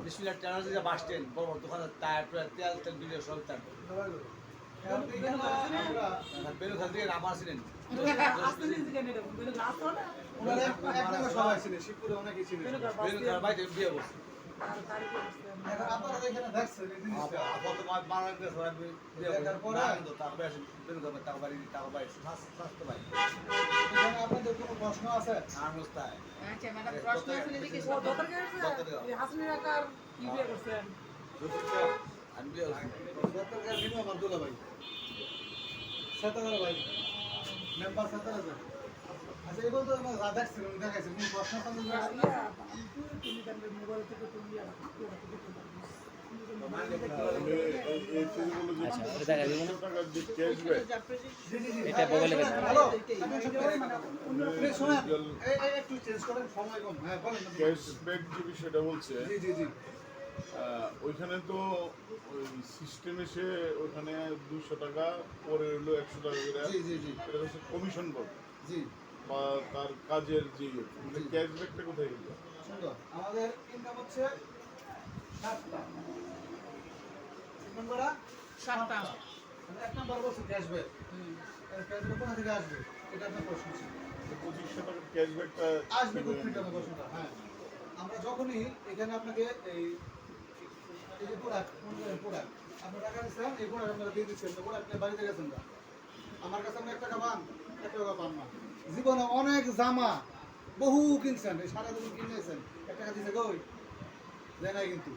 বিসমিল্লাহ ট্রাভেলস যে বাসস্ট্যান্ড বড় বড় দোকান টায়ার তেল বিলে সব টানবে সবাই বলে। এখন এখানে আমরা বেলু খাল থেকে নাম আসলেন ওনারা একদম সবাই চিনে, শিবপুরে অনেকেই চিনে। বেলু খাল বাইরে বিয়ে করছে এখন আপনারা তো এখানে দেখছেন এই জিনিসটা। আপাতত বাংলাদেশ সবাই বিয়ে দেখার পরে? করছে কিন্তু তারপরে আসেন বেলু খাল টাকা বাড়ি স্বাস্থ্য বাড়ি এখানে আপনাদের কোনো প্রশ্ন আছে? আর অবস্থায় আচ্ছা ম্যাডাম প্রশ্ন আছে নাকি কিছু আমি বিয়ে করছি সরকার বিনু আমার দুলা ভাই, সেতারা ভাই, মেম্বার সেতারা ভাই। আচ্ছা এগুলো তো আমরা যা দেখছেন উনি দেখাইছেন, কোনো প্রশ্ন আছে আপনাদের? জি, জি, জি। এটা বলে দেন। হ্যালো, প্লিজ শোনেন, একটু চেঞ্জ করেন, সময় কম। হ্যাঁ বলেন। ক্যাশব্যাক যে বিষয়টা বলছে, জি জি জি ওইখানে তো ওই সিস্টেমে সে ওখানে 200 টাকা পরে হলো 100 টাকা করে, জি জি জি এটা হচ্ছে কমিশন পাবে জি বা তার কাজের যে ক্যাশব্যাকটা কোথায় গেল? সুন্দর। আমাদের ইনকাম হচ্ছে 7টা। নম্বরটা 7টা। এক নম্বর বলছি ক্যাশব্যাক। ক্যাশব্যাক কোথা থেকে আসবে? এটা আপনার প্রশ্ন ছিল। 2500 টাকার ক্যাশব্যাকটা আসবে কোথেকে আপনার প্রশ্নটা? হ্যাঁ, আমরা যখনই এখানে আপনাকে এই যে প্রোডাক্ট আপনার টাকা দিচ্ছেন, এই প্রোডাক্ট আপনারা দিয়ে দিচ্ছেন, তো প্রোডাক্ট নিয়ে বাড়িতে গেছেন না, আমার কাছে আপনি 1 টাকা পান, 1 টাকা পান না। জীবনে অনেক জামা বহু কিনছেন, এই সারা জীবন কিনেছেন, 1 টাকা দিচ্ছে কই দেয় নাই কিন্তু।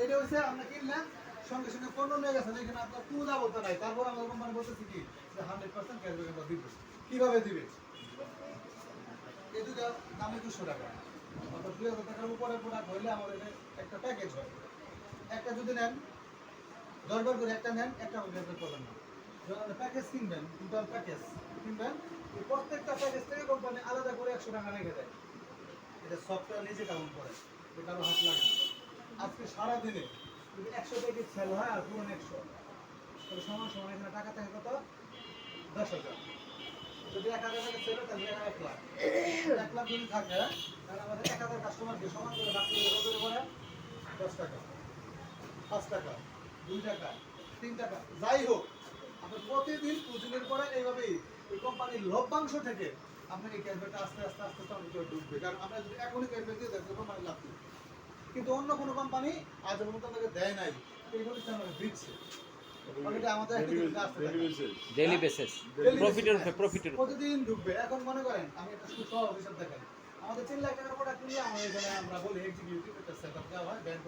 এটা হচ্ছে আপনি কিনলেন, সঙ্গে সঙ্গে পণ্য নিয়ে গেছেন, এখানে আপনার পূজা বলতে নাই। তারপর আমাদের কোম্পানি বলতেছি কি যে 100% ক্যাশব্যাক আমরা দিব। কিভাবে দিবে? এই দুটো দামে 200 টাকা, অর্থাৎ 2000 টাকার উপরে প্রোডাক্ট হইলে আমাদের একটা প্যাকেজ হয়। একটা যদি নেন 10 বার করে একটা নেন, একটা ক্যাশব্যাক করবেন না। যখন আপনি প্যাকেজ কিনবেন, টোটাল প্যাকেজ কিনবেন, এই প্রত্যেকটা প্যাকেজ থেকে কোম্পানি আলাদা করে 100 টাকা রেখে দেয়। এটা সফটওয়্যার নিজে কাউন্ট করে, এটা কারো হাত লাগে না। আজকে সারাদিনে যদি 100 প্যাকেজ সেল হয় আর পুরো 100, তাহলে সমান এখানে টাকা থাকে কত? 10,000। যদি 1,000 টাকা সেল হয় তাহলে 1 লাখ। 1 লাখ যদি থাকে তাহলে আমাদের 1,000 কাস্টমারকে সমান করে ভাগ করে কত করে? 10 টাকা, 5 টাকা, 2 টাকা, 3 টাকা, যাই হোক আপনার প্রতিদিন পুঁজির পরে এইভাবেই এই কোম্পানির লভ্যাংশ থেকে আপনাকে ক্যাশব্যাকটা আস্তে আস্তে আস্তে আস্তে আমাদের ঢুকবে। কারণ আমরা যদি এখনই ক্যাশব্যাক দিয়ে দেয় কোম্পানি লাভ নেই, কিন্তু অন্য কোনো কোম্পানি আজ পর্যন্ত আমাকে দেয় নাই, এইগুলো আমাকে দিচ্ছে। এটা আমাদের একটা দিন আসতে থাকে। ডেইলি বেসিস প্রফিটের প্রতিদিন ঢুকবে। এখন মনে করেন আমি একটা সহজ হিসাব দেখাই, আমাদের 3 লাখ টাকার প্রোডাক্ট কিনলে আমাদের এখানে আমরা বলি এক্সিকিউটিভ একটা সেটআপ দেওয়া হয়, ব্যাংক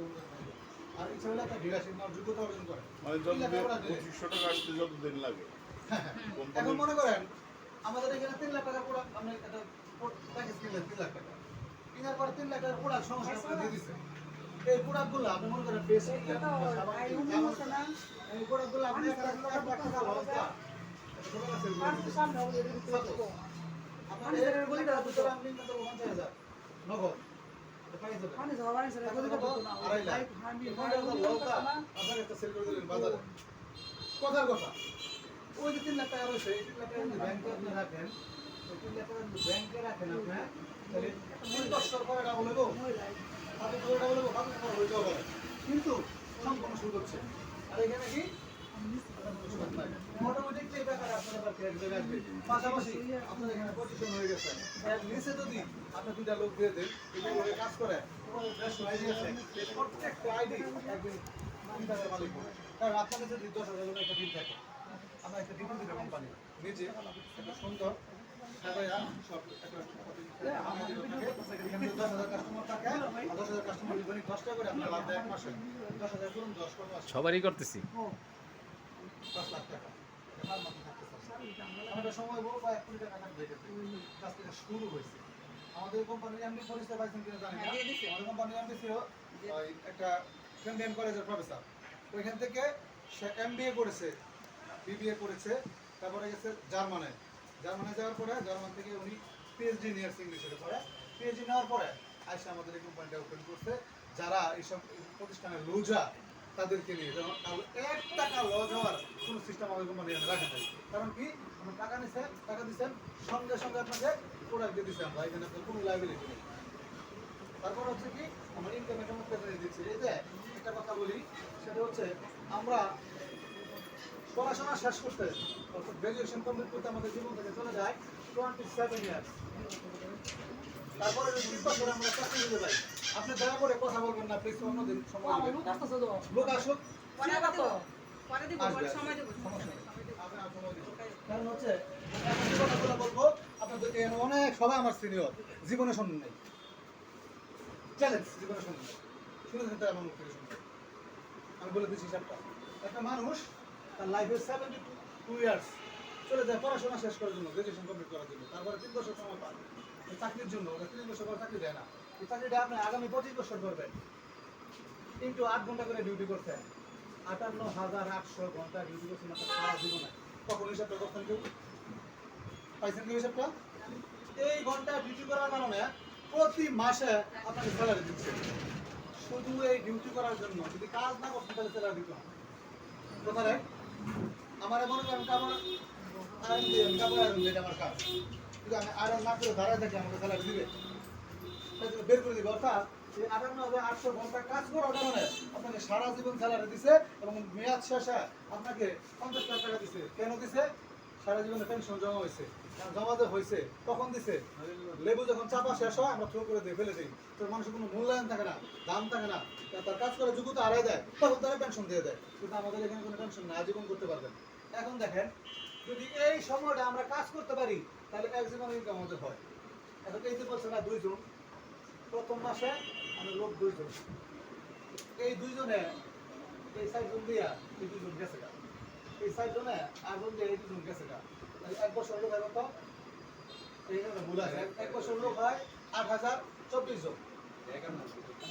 আর ইচ্ছা হলে একটা ডিলারশিপ নেওয়ার যোগ্যতা অর্জন করে। মানে যত 2500 টাকা আসতে যত দিন লাগে এখন মনে করেন আমাদের এখানে 3 লাখ টাকার প্রোডাক্ট, আপনি একটা প্যাকেজ কিনলেন 3 লাখ টাকা, কেনার পরে 3 লাখ টাকার প্রোডাক্ট সমস্যা আপনার দিয়ে দিচ্ছে। এই প্রোডাক্টগুলো আপনি মনে করেন বেশি এই প্রোডাক্টগুলো আপনি 1 লাখ টাকা লস দেন, আপনার এর বলি না দুটো আপনি কত 50,000 নগদ পানি যাবে পানি যাওয়া বাড়ি ছেড়ে এখন কথা কত? বলতো না। আড়াই লাখ। লাইফ হান্ডি এখন একটা লঙ্কা আপনাকে একটা সেল করে দিলেন বাজারে। কথার কথা। ওই যে 3 লাখ টাকা রয়েছে, এই 3 লাখ টাকা যদি ব্যাংকে আপনি রাখেন, ওই 3 লাখ টাকা যদি ব্যাংকে রাখেন আপনি, তাহলে 3 বছর পরে ডাবল হইব। আপনি পরে ডাবল হইব, আপনি পরে হইতেও পারে। কিন্তু সম্পূর্ণ সুদ হচ্ছে। আর এখানে কি? অটোমেটিকলি এই ব্যাপারে আপনার আবার ক্যাশব্যাক আসবে। পাশাপাশি আপনার এখানে পজিশন হয়ে গেছে। এর নিচে যদি আপনি 2টা লোক দিয়ে দেন, এই লোকে কাজ করে, তোমার বেশ আইডি আছে। এই প্রত্যেকটা আইডি একদিন টাকার মালিক হবে। কারণ আপনার কাছে যদি 10,000 টাকা একটা বিল থাকে, আমরা একটা ডিপোজিট দিতে কোম্পানি নিচে একটা সুন্দর সাজায়া সব একটা এখানে 10,000 কাস্টমার থাকে, আর 10,000 কাস্টমার যদি 10 টাকা করে আপনার লাভ দেয় এক মাসে। 10,000 করুন 10 কোন মাসে সবারই করতেছি 10 লাখ টাকা। হার মাথা থাকতে পারে। আমাদের সময় বড় বা 1 কোটি টাকা থাকবে কাজ থেকে শুরু হয়েছে। আমাদের কোম্পানির এমডি পরিচয় পাইছেন কিনা জানি না। হ্যাঁ, দিয়ে দিছে। আমাদের কোম্পানির এমডি ছিল ওই একটা কেন্দ্রিয়ান কলেজের প্রফেসর। ওইখান থেকে সে এমবিএ করেছে, বিবিএ করেছে, তারপরে গেছে জার্মানে। জার্মানে যাওয়ার পরে জার্মান থেকে উনি পিএইচডি নিয়েছে ইংলিশের উপরে। পিএইচডি নেওয়ার পরে আইসা আমাদের এই কোম্পানিটা ওপেন করছে। যারা এইসব প্রতিষ্ঠানের লুজা তাদেরকে নিয়ে, যেমন কারো 1 টাকা লস হওয়ার কোনো সিস্টেম আমাদের কোম্পানি রাখে নাই। কারণ কি, আমরা টাকা নিছেন, টাকা দিচ্ছেন, সঙ্গে সঙ্গে আপনাকে প্রোডাক্ট দিয়ে দিচ্ছি আমরা, এখানে আপনার কোনো লাইবিলিটি নেই। তারপর হচ্ছে কি, আমরা ইনকামের সমস্যা দিচ্ছি। এই যে একটা কথা বলি, সেটা হচ্ছে আমরা পড়াশোনা শেষ করতে, অর্থাৎ গ্র্যাজুয়েশন কমপ্লিট করতে আমাদের জীবন থেকে চলে যায় 27 ইয়ার্স। তারপরে যদি 3 বছর আমরা চাকরি দিতে পাই, আপনি দয়া করে কথা বলবেন না প্লিজ, অন্যদিন সময় দিবেন। লোক আসুক, পরে কত? পরে দিব, পরে সময় দেব। সমস্যা নেই। আপনি আর সময় দিবেন। কারণ হচ্ছে এখন যে কথাগুলো বলবো, আপনাদের এখানে অনেক সবাই আমার সিনিয়র, জীবনে শুনুন নেই, চ্যালেঞ্জ জীবনে শুনুন নেই, শুনেছেন তাই আমার মুখ থেকে শুনবেন। আমি বলে দিচ্ছি হিসাবটা। একটা মানুষ তার লাইফে 72 ইয়ার্স চলে যায় পড়াশোনা শেষ করার জন্য, গ্রাজুয়েশন কমপ্লিট করার জন্য, তারপরে 3 বছর সময় পায় এই চাকরির জন্য। ওটা 30 বছর পর চাকরি দেয় না। এই চাকরিটা আপনি আগামী 25 বছর করবেন, কিন্তু 8 ঘন্টা করে ডিউটি করছেন, 58,800 ঘন্টা ডিউটি করছেন আপনার সারা জীবনে। কখন হিসাবটা করছেন কেউ? পাইছেন কেউ হিসাবটা? এই ঘন্টা ডিউটি করার কারণে প্রতি মাসে আপনাকে স্যালারি দিচ্ছে। শুধু এই ডিউটি করার জন্য, যদি কাজ না করতেন তাহলে স্যালারি দিত না। কথা রাখ, আমার মনে করেন কাপড় আয়রন দিয়ে, কাপড় আয়রন দিয়ে, এটা আমার কাজ। কিন্তু আমি আয়রন না করে দাঁড়ায় থাকি, আমাকে স্যালারি দিবে, তাই জন্য বের করে দিবে। অর্থাৎ এই 58,800 ঘন্টা কাজ করার কারণে আপনাকে সারা জীবন স্যালারি দিছে, এবং মেয়াদ শেষে আপনাকে 50 লাখ টাকা দিছে। কেন দিছে? সারা জীবনে পেনশন জমা হয়েছে। জমা যে হয়েছে তখন দিছে, লেবু যখন চাপা শেষ হয় আমরা থ্রো করে দিয়ে ফেলে দিই, তো মানুষের কোনো মূল্যায়ন থাকে না, দাম থাকে না, তার কাজ করার যোগ্যতা হারাই দেয়, তখন তারা পেনশন দিয়ে দেয়। কিন্তু আমাদের এখানে কোনো পেনশন না, আজীবন করতে পারবেন। এখন দেখেন, যদি এই সময়টা আমরা কাজ করতে পারি তাহলে এক জীবনের ইনকাম আমাদের হয়। এখন এই যে বলছে না 2 জন, প্রথম মাসে আমরা লোক 2 জন, এই 2 জনে এই 4 জন দিয়া এই 2 জন গেছে গা, এই 4 জনে আর জন দিয়ে এই 2 জন গেছে গা। তাহলে 1 বছর লোক হয় কত? এইখানে ভুল আছে, 1 বছর লোক হয় 8,024 জন,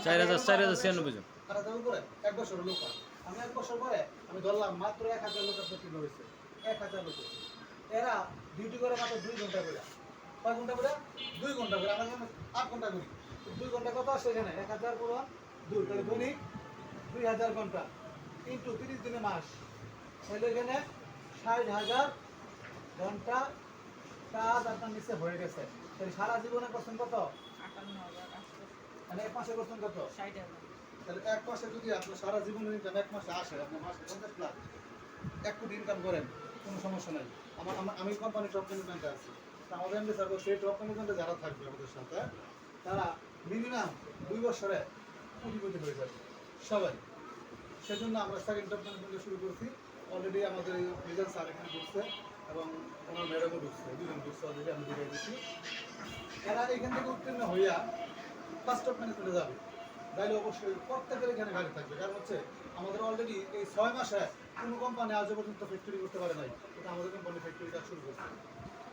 4,496 জন। 8,000 উপরে 1 বছর লোক হয়। আমি 1 বছর পরে আমি ধরলাম মাত্র 1,000 লোকের প্রতিদিন হয়েছে, 1,000 লোক। এরা ডিউটি করে মাত্র 2 ঘন্টা করে। কয় ঘন্টা করে? 2 ঘন্টা করে। আমরা এখানে 8 ঘন্টা করি। 2 ঘন্টা কত আসে এখানে? 1,000 পুরো 2, তাহলে দৈনিক 2,000 ঘন্টা ইন্টু 30 দিনে মাস, তাহলে এখানে 60,000 ঘন্টা কাজ আপনার নিচে হয়ে গেছে। তাহলে সারা জীবনে করছেন কত? 58,800, মানে 1 মাসে করছেন কত? 60,000। তাহলে 1 মাসে যদি আপনার সারা জীবনের ইনকাম 1 মাসে আসে, আপনি মাসে 50 লাখ, 1 কোটি ইনকাম করেন, কোনো সমস্যা নাই। আমি কোম্পানি টপ ম্যানেজমেন্টে আছি, তো আমাদের এমডি স্যার সেই টপ ম্যানেজমেন্টে যারা থাকবে আমাদের সাথে, তারা মিনিমাম 2 বছরে কোটিপতি হয়ে যাবে সবাই। সেজন্য আমরা সেকেন্ড টপ ম্যানেজমেন্টে শুরু করছি। অলরেডি আমাদের মিজান স্যার এখানে ঢুকছে এবং ওনার ম্যাডামও ঢুকছে, 2 জন ঢুকছে অলরেডি, আমি দেখে দিচ্ছি। এরা এখান থেকে উত্তীর্ণ হইয়া ফার্স্ট টপ ম্যানেজমেন্টে যাবে, তাইলে অবশ্যই প্রত্যেকের এখানে গাড়ি থাকবে। কারণ হচ্ছে আমাদের অলরেডি এই 6 মাসে কোনো কোম্পানি আজও পর্যন্ত ফ্যাক্টরি করতে পারে নাই, এটা আমাদের কোম্পানি ফ্যাক্টরি কাজ শুরু করছে।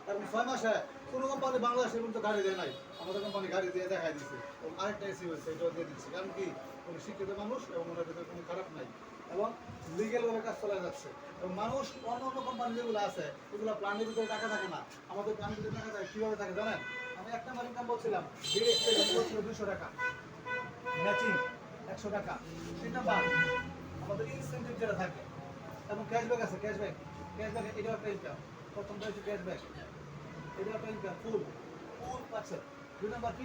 কারণ 6 মাসে কোনো কোম্পানি বাংলাদেশে পর্যন্ত গাড়ি দেয় নাই, আমাদের কোম্পানি গাড়ি দিয়ে দেখাই দিচ্ছে, এবং আরেকটা এসি হয়েছে, এটাও দিয়ে দিচ্ছে। কারণ কি, উনি শিক্ষিত মানুষ এবং ওনার ভিতরে কোনো খারাপ নাই, এবং লিগেলভাবে কাজ চলে যাচ্ছে। এবং মানুষ অন্য অন্য কোম্পানি যেগুলো আছে এগুলো প্ল্যানের ভিতরে টাকা থাকে না, আমাদের প্ল্যানের ভিতরে টাকা থাকে। কীভাবে থাকে জানেন? আমি 1 নাম্বার ইনকাম বলছিলাম, বলছিল 200 টাকা, ম্যাচিং 100 টাকা। 3 নাম্বার আমাদের ইনসেন্টিভ যেটা থাকে এবং ক্যাশব্যাক আছে, ক্যাশব্যাক এটাও একটা ইনকাম। প্রথমটা হচ্ছে ক্যাশব্যাক, এটা একটা ইনকাম ফুল পাচ্ছেন। 2 নাম্বার কি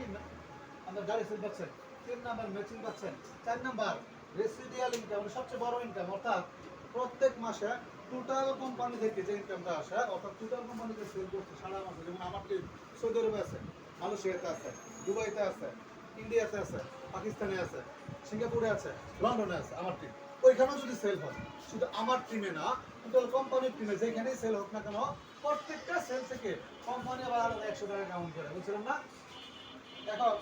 আমরা গাড়ি সেল পাচ্ছেন। 3 নাম্বার ম্যাচিং পাচ্ছেন। 4 নাম্বার রেসিডিয়াল ইনকাম, সবচেয়ে বড় ইনকাম, অর্থাৎ প্রত্যেক মাসে টোটাল কোম্পানি থেকে যে ইনকামটা আসে, অর্থাৎ টোটাল কোম্পানিতে সেল করছে সারা মাসে। যেমন আমার টিম সৌদি আরবে আছে, মালয়েশিয়াতে আছে, দুবাইতে আছে, ইন্ডিয়াতে আছে, পাকিস্তানে আছে, সিঙ্গাপুরে আছে, লন্ডনে আছে আমার টিম। ওইখানেও যদি সেল হয়, শুধু আমার টিমে না, টোটাল কোম্পানির টিমে যেখানেই সেল হোক না কেন, প্রত্যেকটা সেল থেকে কোম্পানি আবার আলাদা 100 টাকা কাউন্ট করে, বুঝছিলেন না? এখন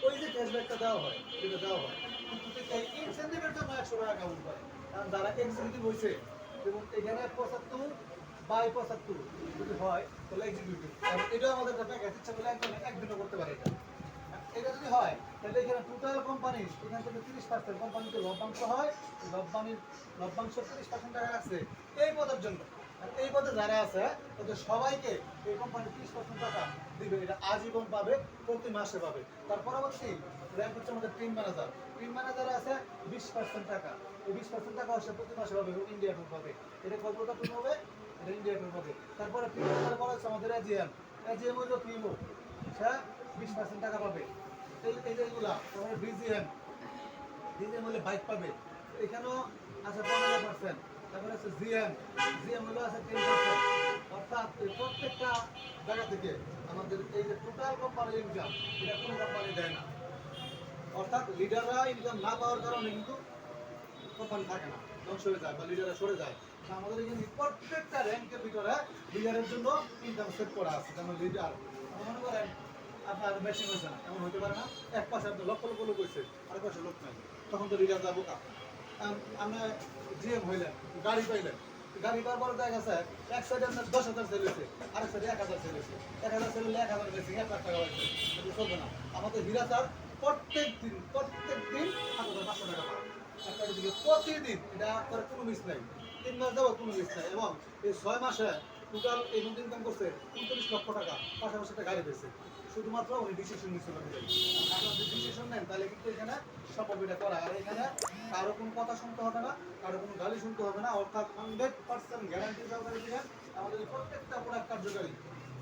ওই যে ক্যাশব্যাকটা দেওয়া হয়, যেটা দেওয়া হয়, কিন্তু এই ইনসেন্টিভের জন্য 100 টাকা কাউন্ট করে। কারণ যারা এক্সিকিউটিভ হয়েছে এবং এখানে 75/75 যদি হয় তাহলে এক্সিকিউটিভ। এটাও আমাদের একটা প্যাকেজ, ইচ্ছা করলে একদিনও করতে পারে এটা। এটা যদি হয় তাহলে এখানে টোটাল কোম্পানি এখান থেকে 30% কোম্পানিতে লভ্যাংশ হয়। লভ্যাংশ 30% টাকা রাখছে এই পদের জন্য। আর এই পদে যারা আছে তাদের সবাইকে এই কোম্পানি 30% টাকা দিবে। এটা আজীবন পাবে, প্রতি মাসে পাবে। তার পরবর্তী র্যাঙ্ক হচ্ছে আমাদের টিম ম্যানেজার। টিম ম্যানেজার আছে 20% টাকা। এই 20% টাকা হচ্ছে প্রতি মাসে পাবে, ইন্ডিয়া টুর পাবে। এটা কলকাতা টুর হবে, এটা ইন্ডিয়া টুর পাবে। তারপরে টিম ম্যানেজার বলা হচ্ছে আমাদের এজিএম। এজিএম হলো পিএমও, সে 20% টাকা পাবে। এইগুলা তারপরে বিজিএম, বিজিএম হলে বাইক পাবে, এখানেও আছে 15%। তারপরে আছে জিএম, জিএম হলো আছে 10%। অর্থাৎ এই প্রত্যেকটা জায়গা থেকে আমাদের এই যে টোটাল কোম্পানির ইনকাম, এটা কোনো কোম্পানি দেয় না। অর্থাৎ লিডাররা ইনকাম না পাওয়ার কারণে কিন্তু কোম্পানি থাকে না, ধ্বংস হয়ে যায় বা লিডাররা সরে যায়। তা আমাদের এখানে প্রত্যেকটা র্যাঙ্কের ভিতরে লিডারের জন্য ইনকাম সেট করা আছে। যেমন লিডার মনে করেন আপনার মেশিন হয়েছে না, এমন হতে পারে না। এক পাশে আপনার লক্ষ লক্ষ লোক হয়েছে, আরেক পাশে লোক নাই, তখন তো লিডার যাবো কা। আপনি জিএম হইলেন, গাড়ি পাইলেন, গাড়ি পাওয়ার পরে দেখা গেছে এক সাইডে আপনার 10,000 সেল হয়েছে, আরেক সাইডে 1,000 সেল হয়েছে। 1,000 সেল হলে 1,000 বেশি, 1 লাখ টাকা হয়েছে, কিন্তু চলবে না। আমাদের হীরা স্যার প্রত্যেক দিন 7,500 টাকা পায় একটা দিকে প্রতিদিন। এটা করে কোনো মিস নাই, 3 মাস যাবো কোনো মিস নাই। এবং এই 6 মাসে টোটাল এই মধ্যে ইনকাম করছে 39 লক্ষ টাকা, পাশাপাশি একটা গাড়ি পেয়েছে। শুধুমাত্র উনি ডিসিশন নিচ্ছিল। আপনার যদি ডিসিশন নেন তাহলে কিন্তু এখানে সম্ভব এটা করা। আর এখানে কারো কোনো কথা শুনতে হবে না, কারো কোনো গালি শুনতে হবে না। অর্থাৎ 100% গ্যারান্টি সহকারে দিবেন আমাদের প্রত্যেকটা প্রোডাক্ট কার্যকারী।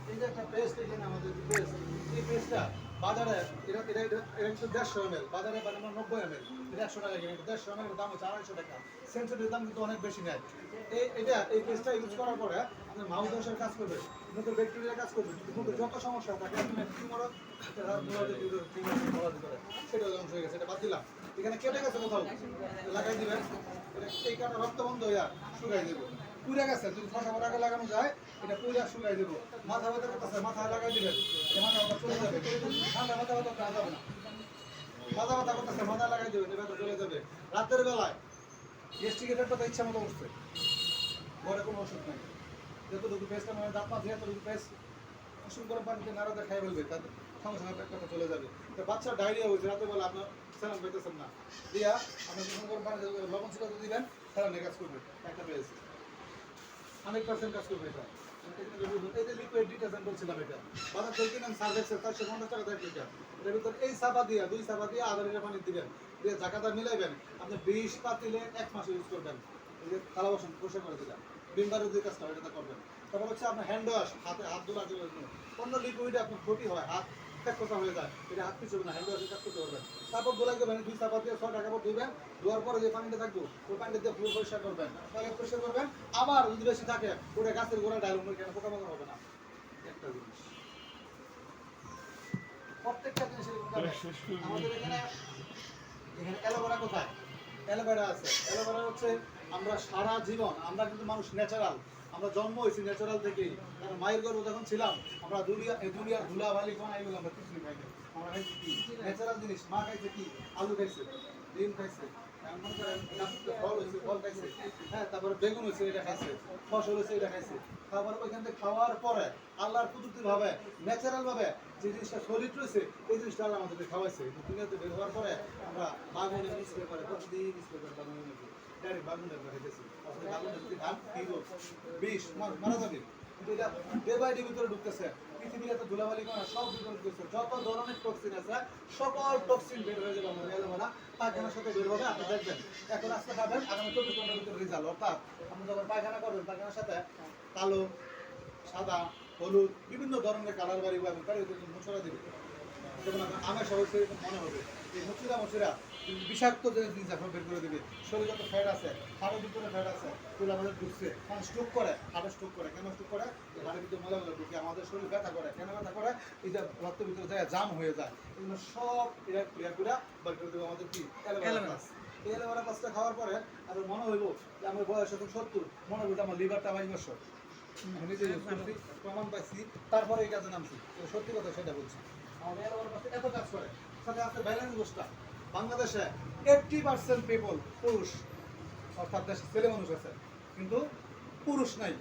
এই যে একটা পেস্ট, এখানে আমাদের যে পেস্ট, এই পেস্টটা বাজারে এটা কিন্তু 150 ml, বাজারে বানানো 90 ml, এটা 100 টাকা কিনে। 150 ml এর দাম হচ্ছে 250 টাকা। সেন্সিটিভ দাম কিন্তু অনেক বেশি নেয়। এই পেস্টটা ইউজ করার পরে আপনার মাউথ ওয়াশের কাজ করবে, কিন্তু ব্যাকটেরিয়া কাজ করবে, কিন্তু যত সমস্যা থাকে আপনি টিউমারও সেটা ধ্বংস হয়ে গেছে, এটা বাদ দিলাম। এখানে কেটে গেছে কোথাও লাগাই দিবেন, এই কারণে রক্ত বন্ধ হইয়া শুকাই দেবো। পুড়ে গেছে, যদি ফসা আগে লাগানো যায় এটা পুড়ে শুকাই দেবো। মাথা ব্যথা করতেছে, মাথায় লাগাই দিবেন, মাথা ব্যথা চলে যাবে। ঠান্ডা মাথা ব্যথা করা যাবে না, মাথা ব্যথা করতেছে মাথা লাগাই দেবেন, ব্যথা চলে যাবে। রাতের বেলায় গ্যাস্ট্রিকের কথা ইচ্ছা মতো উঠছে, ঘরে কোনো ওষুধ নেই, যতটুকু পেস্টটা মানে দাঁত মাছ যতটুকু পেস্ট কুসুম গরম পানিতে নাড়াতে খাই বলবে, তাদের সঙ্গে সঙ্গে পেট ব্যথা চলে যাবে। তো বাচ্চার ডায়রিয়া হয়েছে, রাতের বেলা আপনার স্যালান পেতেছেন না, দিয়া আপনার কুসুম গরম পানিতে লবণ ছিল দিবেন, স্যালানে কাজ করবে। একটা পেয়েছে 100% কাজ করবে এটা। এই যে লিকুইড ডিটারজেন্ট বলছিলাম, এটা বাজার থেকে কিনেন সার্ভেক্সের 450 টাকা দেয় লিটার। এটার ভিতর এই সাবা দিয়া 2 সাবা দিয়ে আধা লিটার পানি দিবেন, দিয়ে জাকাতা মিলাইবেন। আপনি 20 পাতিলে 1 মাস ইউজ করবেন। এই যে থালা বাসন পরিষ্কার করে দিলাম, বিমবারের যে কাজটা এটা করবেন। তারপর হচ্ছে আপনার হ্যান্ড ওয়াশ, হাতে হাত ধোয়ার জন্য অন্য লিকুইডে আপনার ক্ষতি হয়, হাত এক কথা হয়ে যায়, এটা হাত কিছু না, হ্যান্ড ওয়াশের কাজ করতে পারবেন। তারপর গোলাই দেবেন 2 সাবা দিয়ে 6 টাকা পর ধুবেন, ধোয়ার পরে যে পানিটা থাকবো ওই পানিটা দিয়ে পুরো পরিষ্কার করবেন, টয়লেট পরিষ্কার করবেন। আবার যদি বেশি থাকে ওটা গাছের গোড়ায় ডালুন, এখানে পোকামাকড় হবে না। একটা জিনিস, প্রত্যেকটা জিনিসের আমাদের এখানে অ্যালোভেরা কোথায়? অ্যালোভেরা আছে। অ্যালোভেরা হচ্ছে আমরা সারা জীবন, আমরা কিন্তু মানুষ ন্যাচারাল, আমরা জন্ম হয়েছি ন্যাচারাল থেকেই। কারণ মায়ের গর্ভে যখন ছিলাম আমরা দুনিয়ার ধুলাবালি কোনা এগুলো আমরা কিছুই খাইনি। আমরা খাইছি কি ন্যাচারাল জিনিস। মা খাইছে কি, আলু খাইছে, ডিম খাইছে, ফল হয়েছে ফল খাইছে, হ্যাঁ, তারপরে বেগুন হয়েছে এটা খাইছে, ফসল হয়েছে এটা খাইছে। খাবার ওইখান থেকে খাওয়ার পরে আল্লাহর কুদরতি ভাবে ন্যাচারাল ভাবে যে জিনিসটা শরীর রয়েছে এই জিনিসটা আল্লাহ আমাদেরকে খাওয়াইছে। দুনিয়াতে বের হওয়ার পরে আমরা বাগুনে স্প্রে করে, প্রতিদিন স্প্রে করে বাগুনে ডাইরেক্ট বাগুনের খাইতেছি। আসলে বাগুনের যদি ধান কি বিষ মারা যাবে, কিন্তু এটা ডে বাই ডে ভিতরে ঢুকতেছে। পৃথিবীর এত ধুলাবালি কণা সব ভিতরে ঢুকতেছে। যত ধরনের টক্সিন আছে সকল টক্সিন বের হয়ে যাবে আমাদের এলোমেলা পায়খানার সাথে বের হবে। আপনি দেখবেন এখন আজকে খাবেন আগামী 24 ঘন্টার ভিতরে রেজাল্ট। অর্থাৎ আপনি যখন পায়খানা করবেন পায়খানার সাথে কালো, সাদা, হলুদ বিভিন্ন ধরনের কালার বাড়িব এবং তার ভিতরে মুছরা দিবে। যেমন আপনার আমের সহজে মনে হবে এই মুচিরা বিষাক্ত যে জিনিস এখন বের করে দিবে। শরীরে যত ফ্যাট আছে, হাড়ের ভিতরে ফ্যাট আছে, সেগুলো আমাদের ঢুকছে। কারণ স্ট্রোক করে, হাড়ে স্ট্রোক করে। কেন স্ট্রোক করে? হাড়ের ভিতরে ময়লাগুলো ঢুকে আমাদের শরীর ব্যথা করে। কেন ব্যথা করে? এই যে রক্তের ভিতরে যায় জাম হয়ে যায়। এগুলো সব ক্লিয়ার করে বের করে দেবো আমাদের কি অ্যালোভেরা প্লাস। এই অ্যালোভেরা প্লাসটা খাওয়ার পরে আমার মনে হইব যে আমার বয়স এখন 70, মনে হইব আমার লিভারটা 22 বছর। আমি নিজে ইউজ করছি, প্রমাণ পাইছি, তারপরে এই কাজে নামছি। সত্যি কথা সেটা বলছি। আমাদের অ্যালোভেরা প্লাস এত কাজ করে। সাথে আছে ব্যালেন্স গোষ্ঠটা। বাংলাদেশে 80% পিপল পুরুষ, অর্থাৎ দেশে ছেলে মানুষ আছে কিন্তু পুরুষ নাই।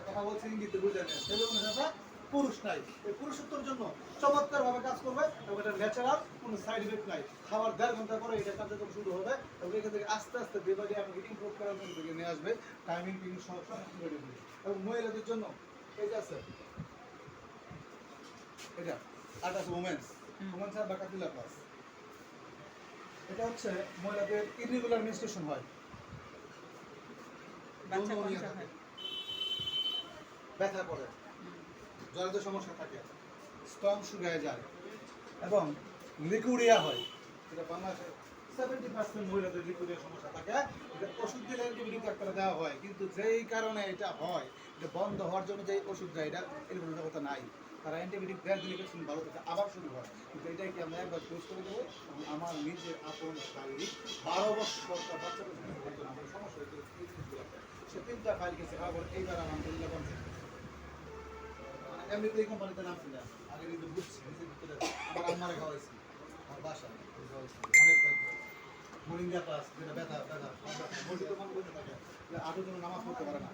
কথা বলছি ইঙ্গিতে বুঝে নেয়, ছেলে মানুষ আছে পুরুষ নাই। এই পুরুষত্বের জন্য চমৎকার ভাবে কাজ করবে এবং এটা ন্যাচারাল, কোনো সাইড ইফেক্ট নাই। খাওয়ার 1.5 ঘন্টা পরে এটা কার্যক্রম শুরু হবে এবং এখান থেকে আস্তে আস্তে ডেবাডি আমাকে ইমপ্রুভ করার জন্য থেকে নিয়ে আসবে। টাইমিং পিং সব রেডি হবে। এবং মহিলাদের জন্য এই যে আছে এটা আর আছে ওমেন্স আর বাকাতিলা প্লাস। এটা হচ্ছে মহিলাদের ইররেগুলার মেনস্ট্রুয়েশন হয়, বাচ্চা যৌন কনসা নিয়ে হয়। ব্যথা করে, জরাজীর্ণ সমস্যা থাকে, স্তন শুকিয়ে যায় এবং লিকুরিয়া হয়। এটা বাংলাদেশে 70% মহিলাদের লিকুরিয়া সমস্যা থাকে। এটা ওষুধ দিলে অ্যান্টিবায়োটিক ডাক্তারে দেওয়া হয়, কিন্তু যেই কারণে এটা হয়, এটা বন্ধ হওয়ার জন্য যে ওষুধ দেয় এটা এর কোনো কথা নাই। তারা অ্যান্টিবায়োটিক দেওয়ার দিলে কিছু ভালো থাকে, আবার শুরু হয়। কিন্তু এটাই কি আমরা একবার কোর্স করে দেবো। আমার নিজের আপন শারীরিক 12 বছর বাচ্চাদের আমার সমস্যা হয়েছে সে 3টা ফাইল গেছে আবার এইবার আলহামদুলিল্লাহ বন্ধ। এমনিতে এই কোম্পানিতে নাম ছিল আগে নিজে বুঝছি নিজের ভিতরে আমার আম্মারে খাওয়াইছি আমার বাসায় অনেক মরিঙ্গা পাস যেটা ব্যথা বডি তো মন করতে থাকে আটু জন্য নামাজ পড়তে পারে না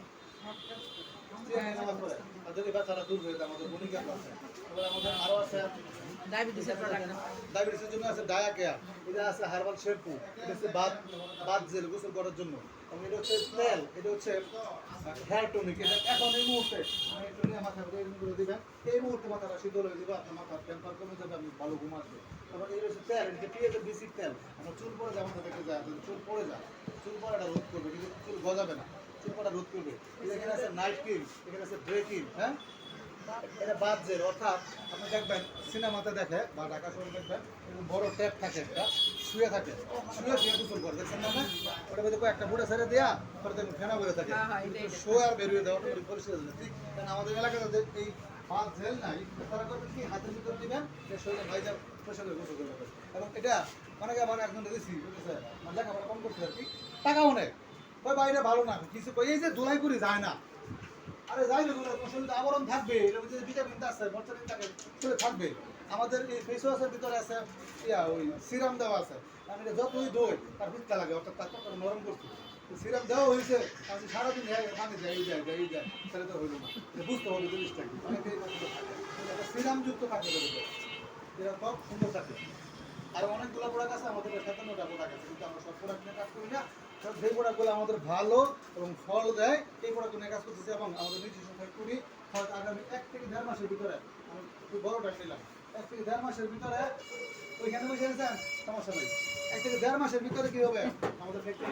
নামাজ পড়ে তাদের এই ব্যথাটা দূর হয়ে যায় আমাদের মরিঙ্গা পাস। এবার আমাদের আরও আছে ডায়াবেটিসের প্রোডাক্ট। ডায়াবেটিসের জন্য আছে ডায়া কেয়ার, এটা আছে হার্বাল শ্যাম্পু, এটা হচ্ছে বাদ জেল গোসল করার জন্য, এবং এটা হচ্ছে তেল, এটা হচ্ছে হেয়ার টনিক। এটা এখন এই মুহূর্তে এই টনিক মাথায় করে দিবেন, এই মুহূর্তে মাথাটা শীতল হয়ে যাবে, আপনার মাথার টেম্পার কমে যাবে, আপনি ভালো ঘুম আসবে। তারপর এই হচ্ছে তেল, এটা পিএসের বেসিক তেল। আমরা চুল পড়ে যায় আমাদের থেকে যায়, চুল পড়ে যায়, চুল পড়াটা রোধ করবে, কিন্তু চুল গজাবে না, চুল পড়া রোধ করবে। এখানে আছে নাইট ক্রিম, এখানে আছে ডে ক্রিম, হ্যাঁ এটা বাদ জেল। অর্থাৎ আপনি দেখবেন সিনেমাতে দেখে বা ঢাকা শহরে দেখবেন এরকম বড় ট্যাপ থাকে, একটা শুয়ে থাকে, শুয়ে গোসল করে, দেখছেন না? ওটা মধ্যে একটা বুড়া ছেড়ে দেওয়া পরে দেখবেন ফেনা বেরো থাকে, শোয়ে আর বেরিয়ে দেওয়া পরিষ্কার হয়ে যায়। ঠিক কারণ আমাদের এলাকাতে এই বাদ জেল নাই, তারা করবেন কি হাতের ভিতরে দিবেন, শরীরে ভাইজা পরিষ্কার করে গোসল করবে। এবং এটা অনেকে আমার একজন দিয়েছি বুঝেছে, মানে লেখাপড়া কম করতে আর কি, টাকা অনেক ওই বাইরে ভালো না কিছু, এই যে ধুলাই করি যায় না, আরে যাই না শরীরে আবরণ থাকবে, এর ভিতরে ভিটামিন আছে, মর্চারিন থাকে, শরীরে থাকবে। আমাদের এই ফেস ওয়াশের ভিতরে আছে ওই সিরাম দেওয়া আছে, আমি যতই দই তার ভিত্তা লাগে, অর্থাৎ তার নরম করছি সিরাম দেওয়া হয়েছে। আমি সারাদিন পানি যাই তাহলে তো হইল না, বুঝতে হবে জিনিসটা কি, অনেকে সিরাম যুক্ত থাকে এরা খুব সুন্দর থাকে। আর অনেকগুলো প্রোডাক্ট আছে আমাদের 57টা প্রোডাক্ট আছে, কিন্তু আমরা সব প্রোডাক্ট নিয়ে কাজ করি না। যে প্রোডাক্টগুলো আমাদের ভালো এবং ফল দেয় এই প্রোডাক্ট নিয়ে কাজ করতেছি, এবং আমাদের নিজস্ব ফ্যাক্টরি হয়তো আগামী 1 থেকে 1.5 মাসের ভিতরে, আমি একটু বড়টা নিলাম, 1 থেকে 1.5 মাসের ভিতরে ওইখানে বসে গেছেন সমস্যা নেই। 1 থেকে 1.5 মাসের ভিতরে কি হবে আমাদের ফ্যাক্টরি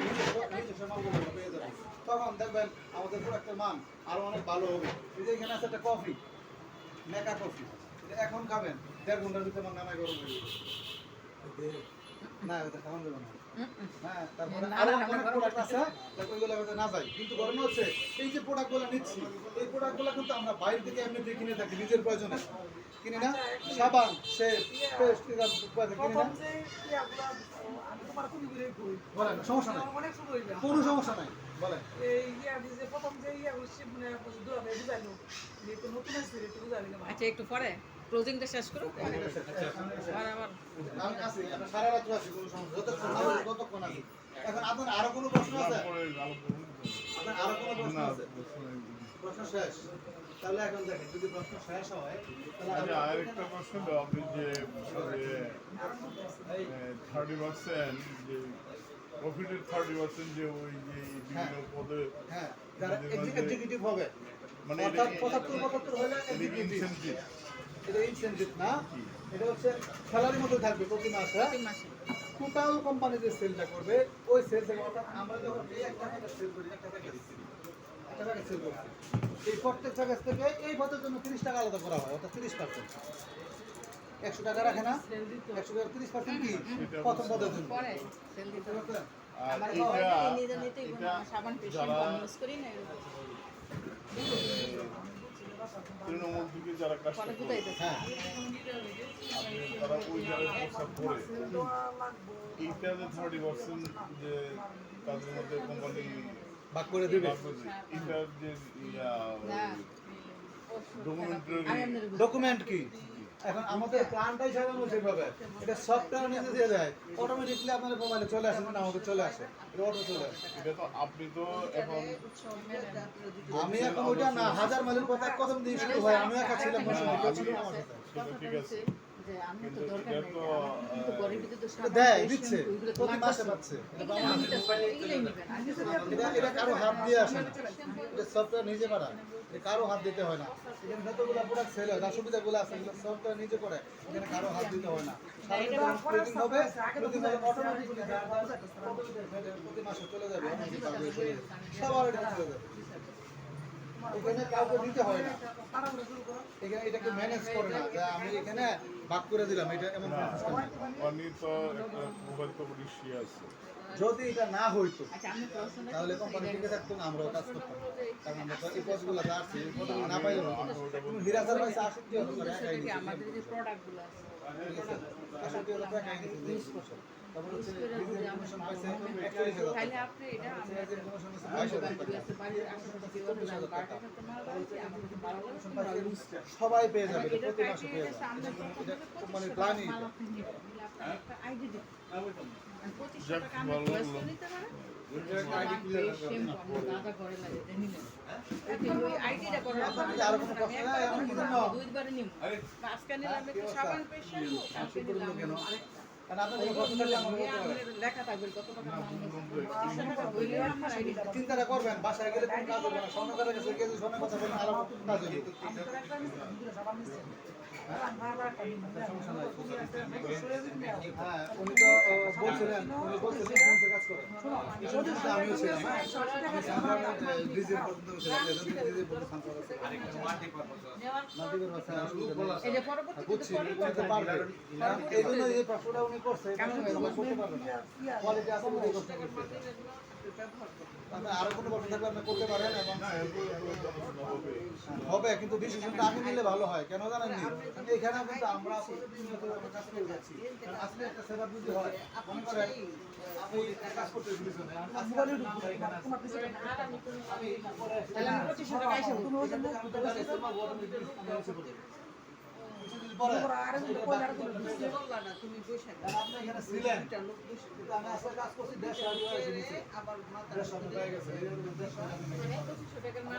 নিজস্ব মালগুলো পেয়ে যাবে, তখন দেখবেন আমাদের প্রোডাক্টের মান আরও অনেক ভালো হবে। এই যে এখানে আছে একটা কফি, মেকা কফি, এটা এখন খাবেন 1.5 ঘন্টার ভিতরে আমার নামায় গরম হয়ে যাবে। না ওটা খাওয়ান যাবে না। হ্যাঁ, তারপরে আরো অনেক প্রোডাক্ট আছে ওইগুলো হয়তো না যায়, কিন্তু গরম হচ্ছে এই যে প্রোডাক্টগুলো নিচ্ছি, এই প্রোডাক্টগুলো কিন্তু আমরা বাইরে থেকে এমনিতে কিনে থাকি নিজের প্রয়োজনে, কিনি না? সাবান, শেপ, পেস্ট কিনি না? বলেন, সমস্যা নাই, কোনো সমস্যা নাই, বলেন। আচ্ছা একটু পরে ক্লোজিংটা শেষ করো। আর আমার আমি আছি, আপনার সারা রাত আছি, কোনো সমস্যা, যতক্ষণ আছি। এখন আপনার আরো কোনো প্রশ্ন আছে? আপনার আরো কোনো প্রশ্ন আছে? প্রশ্ন শেষ? তাহলে এখন দেখেন, যদি প্রশ্ন শেষ হয় তাহলে আরেকটা প্রশ্ন তো আপনি যে 30% যে প্রফিটের 30% যে ওই যে বিভিন্ন পদে হ্যাঁ, যারা এক্সিকিউটিভ হবে মানে অর্থাৎ 75 হলে এক্সিকিউটিভ, ইনসেনটিভ এটা ইনসেনটিভ না, এটা হচ্ছে স্যালারির মধ্যে থাকবে প্রতি মাসে। প্রতি মাসে টোটাল কোম্পানি যে সেলটা করবে ওই সেল থেকে, অর্থাৎ আমরা যখন এই একটা প্যাকেজ সেল করি, একটা প্যাকেজ সেল করি, এই প্রত্যেক প্যাকেজ থেকে এই পদের জন্য 30 টাকা আলাদা করা হয়, অর্থাৎ 30%। 100 টাকা রাখে না, 100 টাকা 30% কি প্রথম পদের জন্য। পরে সেল দিতে হবে। বুঝতে পারছেন? আর আমার এটা বাবা নিজে নিতেই এটা সাবান পেশন যারা কম ইউজ করি না এরকম। তৃণমূল থেকে যারা কাজটা পরে করে কোথায় হ্যাঁ, তারা ওই জায়গায় প্রস্তাব করে এইটাতে 30% যে তাদের মধ্যে কোম্পানি ভাগ করে দিবে। এটার যে না ডকুমেন্টারি আমি আপনাদের বুঝি। ডকুমেন্ট কি? এখন আমাদের প্ল্যানটাই সাজানো সেভাবে, এটা সফটওয়্যার নিজে দিয়ে দেয়, অটোমেটিকলি আপনাদের মোবাইলে চলে আসে, না আমাদের চলে আসে, এটা অটো চলে আসে। এটা তো আপনি তো এখন আমি এখন ওইটা না, হাজার মাইলের কথা এক কদম দিয়ে শুরু হয়, আমিও একা ছিলাম, বসে কেউ ছিল না আমার সাথে। সেটা ঠিক আছে যে আমি তো কিন্তু দরকার এটা নেই তো কিন্তু গরিবীতে তো এটা সাবান দেয়, পেশন দিচ্ছে, ওইগুলো তো প্রতি মাসে লাগবে। পাচ্ছে। এগুলো এগুলোই নেবেন আর কিছু এটা কারো হাত দিয়ে আসে না, এটা সফটওয়্যার নিজে বানায়, এটা কারো হাত দিতে হয় না। এখানে যতগুলো প্রোডাক্ট সেল হয়, যার সুবিধাগুলো আছে, এগুলো সফটওয়্যার নিজে করে, এখানে কারো হাত দিতে হয় না। সারাদিন যখন প্রিন্টিং হবে, প্রিন্টিং হলে অটোমেটিক্যালি প্রতি মাসে চলে যাবে, সবার এটা চলে যাবে। এখানে কাউকে দিতে হয় না, এখানে এটাকে ম্যানেজ করে না যে আমি এখানে ভাগ করে দিলাম, এটা এমন না কোনো system নেই। অনি তো একটা মোবাইল তো বেশি আছে যদি এটা না হইতো আচ্ছা আমি প্রশ্ন তাহলে কোম্পানি টিকে থাকতো না, আমরাও কাজ করতাম না। কারণ আমরা তো এই পদগুলো যাচ্ছি, এই পদগুলো না পাইলে হিরা স্যার পাইছে 80 টাকা একাই নিচ্ছে। আমাদের যে প্রোডাক্টগুলো আছে ঠিক আছে? 80 টাকা একাই নিচ্ছে। তারপর হচ্ছে ডিজিটাল ইনফরমেশন পাইছে 41,000 টাকা। তাহলে আপনি এটা আমরা ডিজিটাল ইনফরমেশন পাইছে 22,000 টাকা। বাড়ির আশেপাশে কেউ যদি বাড়িতে থাকতে না পারে আমাদের ভালো লাগে তোমরা ইউজ করো। সবাই পেয়ে যাবে, এটা এটা প্রতি মাসে পেয়ে যাবে। এটা কোম্পানির প্ল্যানই। একটা আইডি দিন আর 2500 যাক, টাকা আমি ভালো ভয়েস লাগলো। নিতে পারেন দাদা করে লাগে নিলেন ওই আইডিটা করার আপনার আরো কোনো প্রশ্ন নাই? আমি কি জানো? দুইবারে নিব আজকে নিলাম একটু সাবান পেশন কালকে নিলাম কারণ আপনার কোনো প্রশ্ন থাকলে আমাকে বলতে পারেন। লেখা থাকবে কত টাকা দাম হইলে আমার আইডিটা চিন্তাটা করবেন, বাসায় গেলে কোনো কাজ হবে না, স্বর্ণকারের কাছে গিয়ে যদি স্বর্ণের কথা বলেন আরো কাজ হবে। হ্যাঁ, উনি তো বলছিলেন, উনি বলছিলেন ফোনসে কাজ করেন। আমিও ছিলাম, হ্যাঁ। আমি সাধারণত ডিজির পর্যন্ত ছিলাম, ডিজির পর্যন্ত সান্তাল আছে। মাল্টিপল আছে, অসুবিধা নেই। এই যে পরবর্তীতে বুঝছি, বুঝতে পারবে। কারণ এই জন্য এই প্রশ্নটা উনি করছে, এই প্রশ্নটা সবাই করতে পারবে না। কোয়ালিটি আছে বলেই করতে পারবে। আপনার আরো কোনো প্রশ্ন থাকলে আপনি করতে পারেন এবং হবে, কিন্তু ডিসিশনটা আগে নিলে ভালো হয়। কেন জানেননি? কারণ এখানে কিন্তু আমরা প্রতিনিয়ত আমরা কাজ করে যাচ্ছি। কারণ আসলে একটা সেবা যদি হয়, মনে করেন আপনি কাজ করতে দিয়েছেন, আমরা মোবাইলে ঢুকবো না, এখানে আছে। আমি পরে আসি। তাহলে আমি 2500 টাকা এসে তুমি ওই যে আমি তো কাজ করতে পারবো, automatically আমি এসে পড়বো। পরে তুমি বসে কারণ আপনি এখানে ছিলেন, কিন্তু আমি আসলে কাজ করছি 150 টাকা এসে নিচে। আবার 150 টাকা পেয়ে গেছে, এই জন্য 150 টাকা আমি নিয়েছি। 2500 টাকার মাল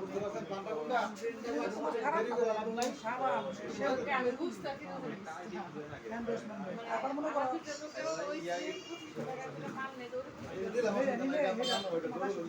বুঝতে পারছেন পান্ডা কোনটা? দেরি করে লাভ নাই। আমি বুঝতে পারি আবার মনে করো মাল নেই এই দিলাম, ওইটা বলবো।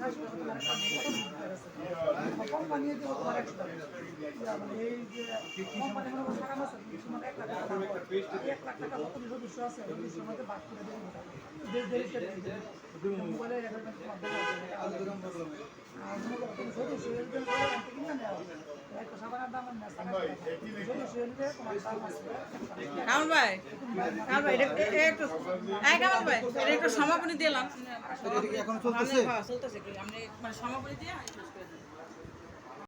কামাল ভাই কামাল ভাই এটা একটু কামাল ভাই এটা একটু সমাপনী দিলাম এটা কি এখন চলতেছে? চলতেছে কি আপনি মানে সমাপনী দিয়ে শেষ করে দিন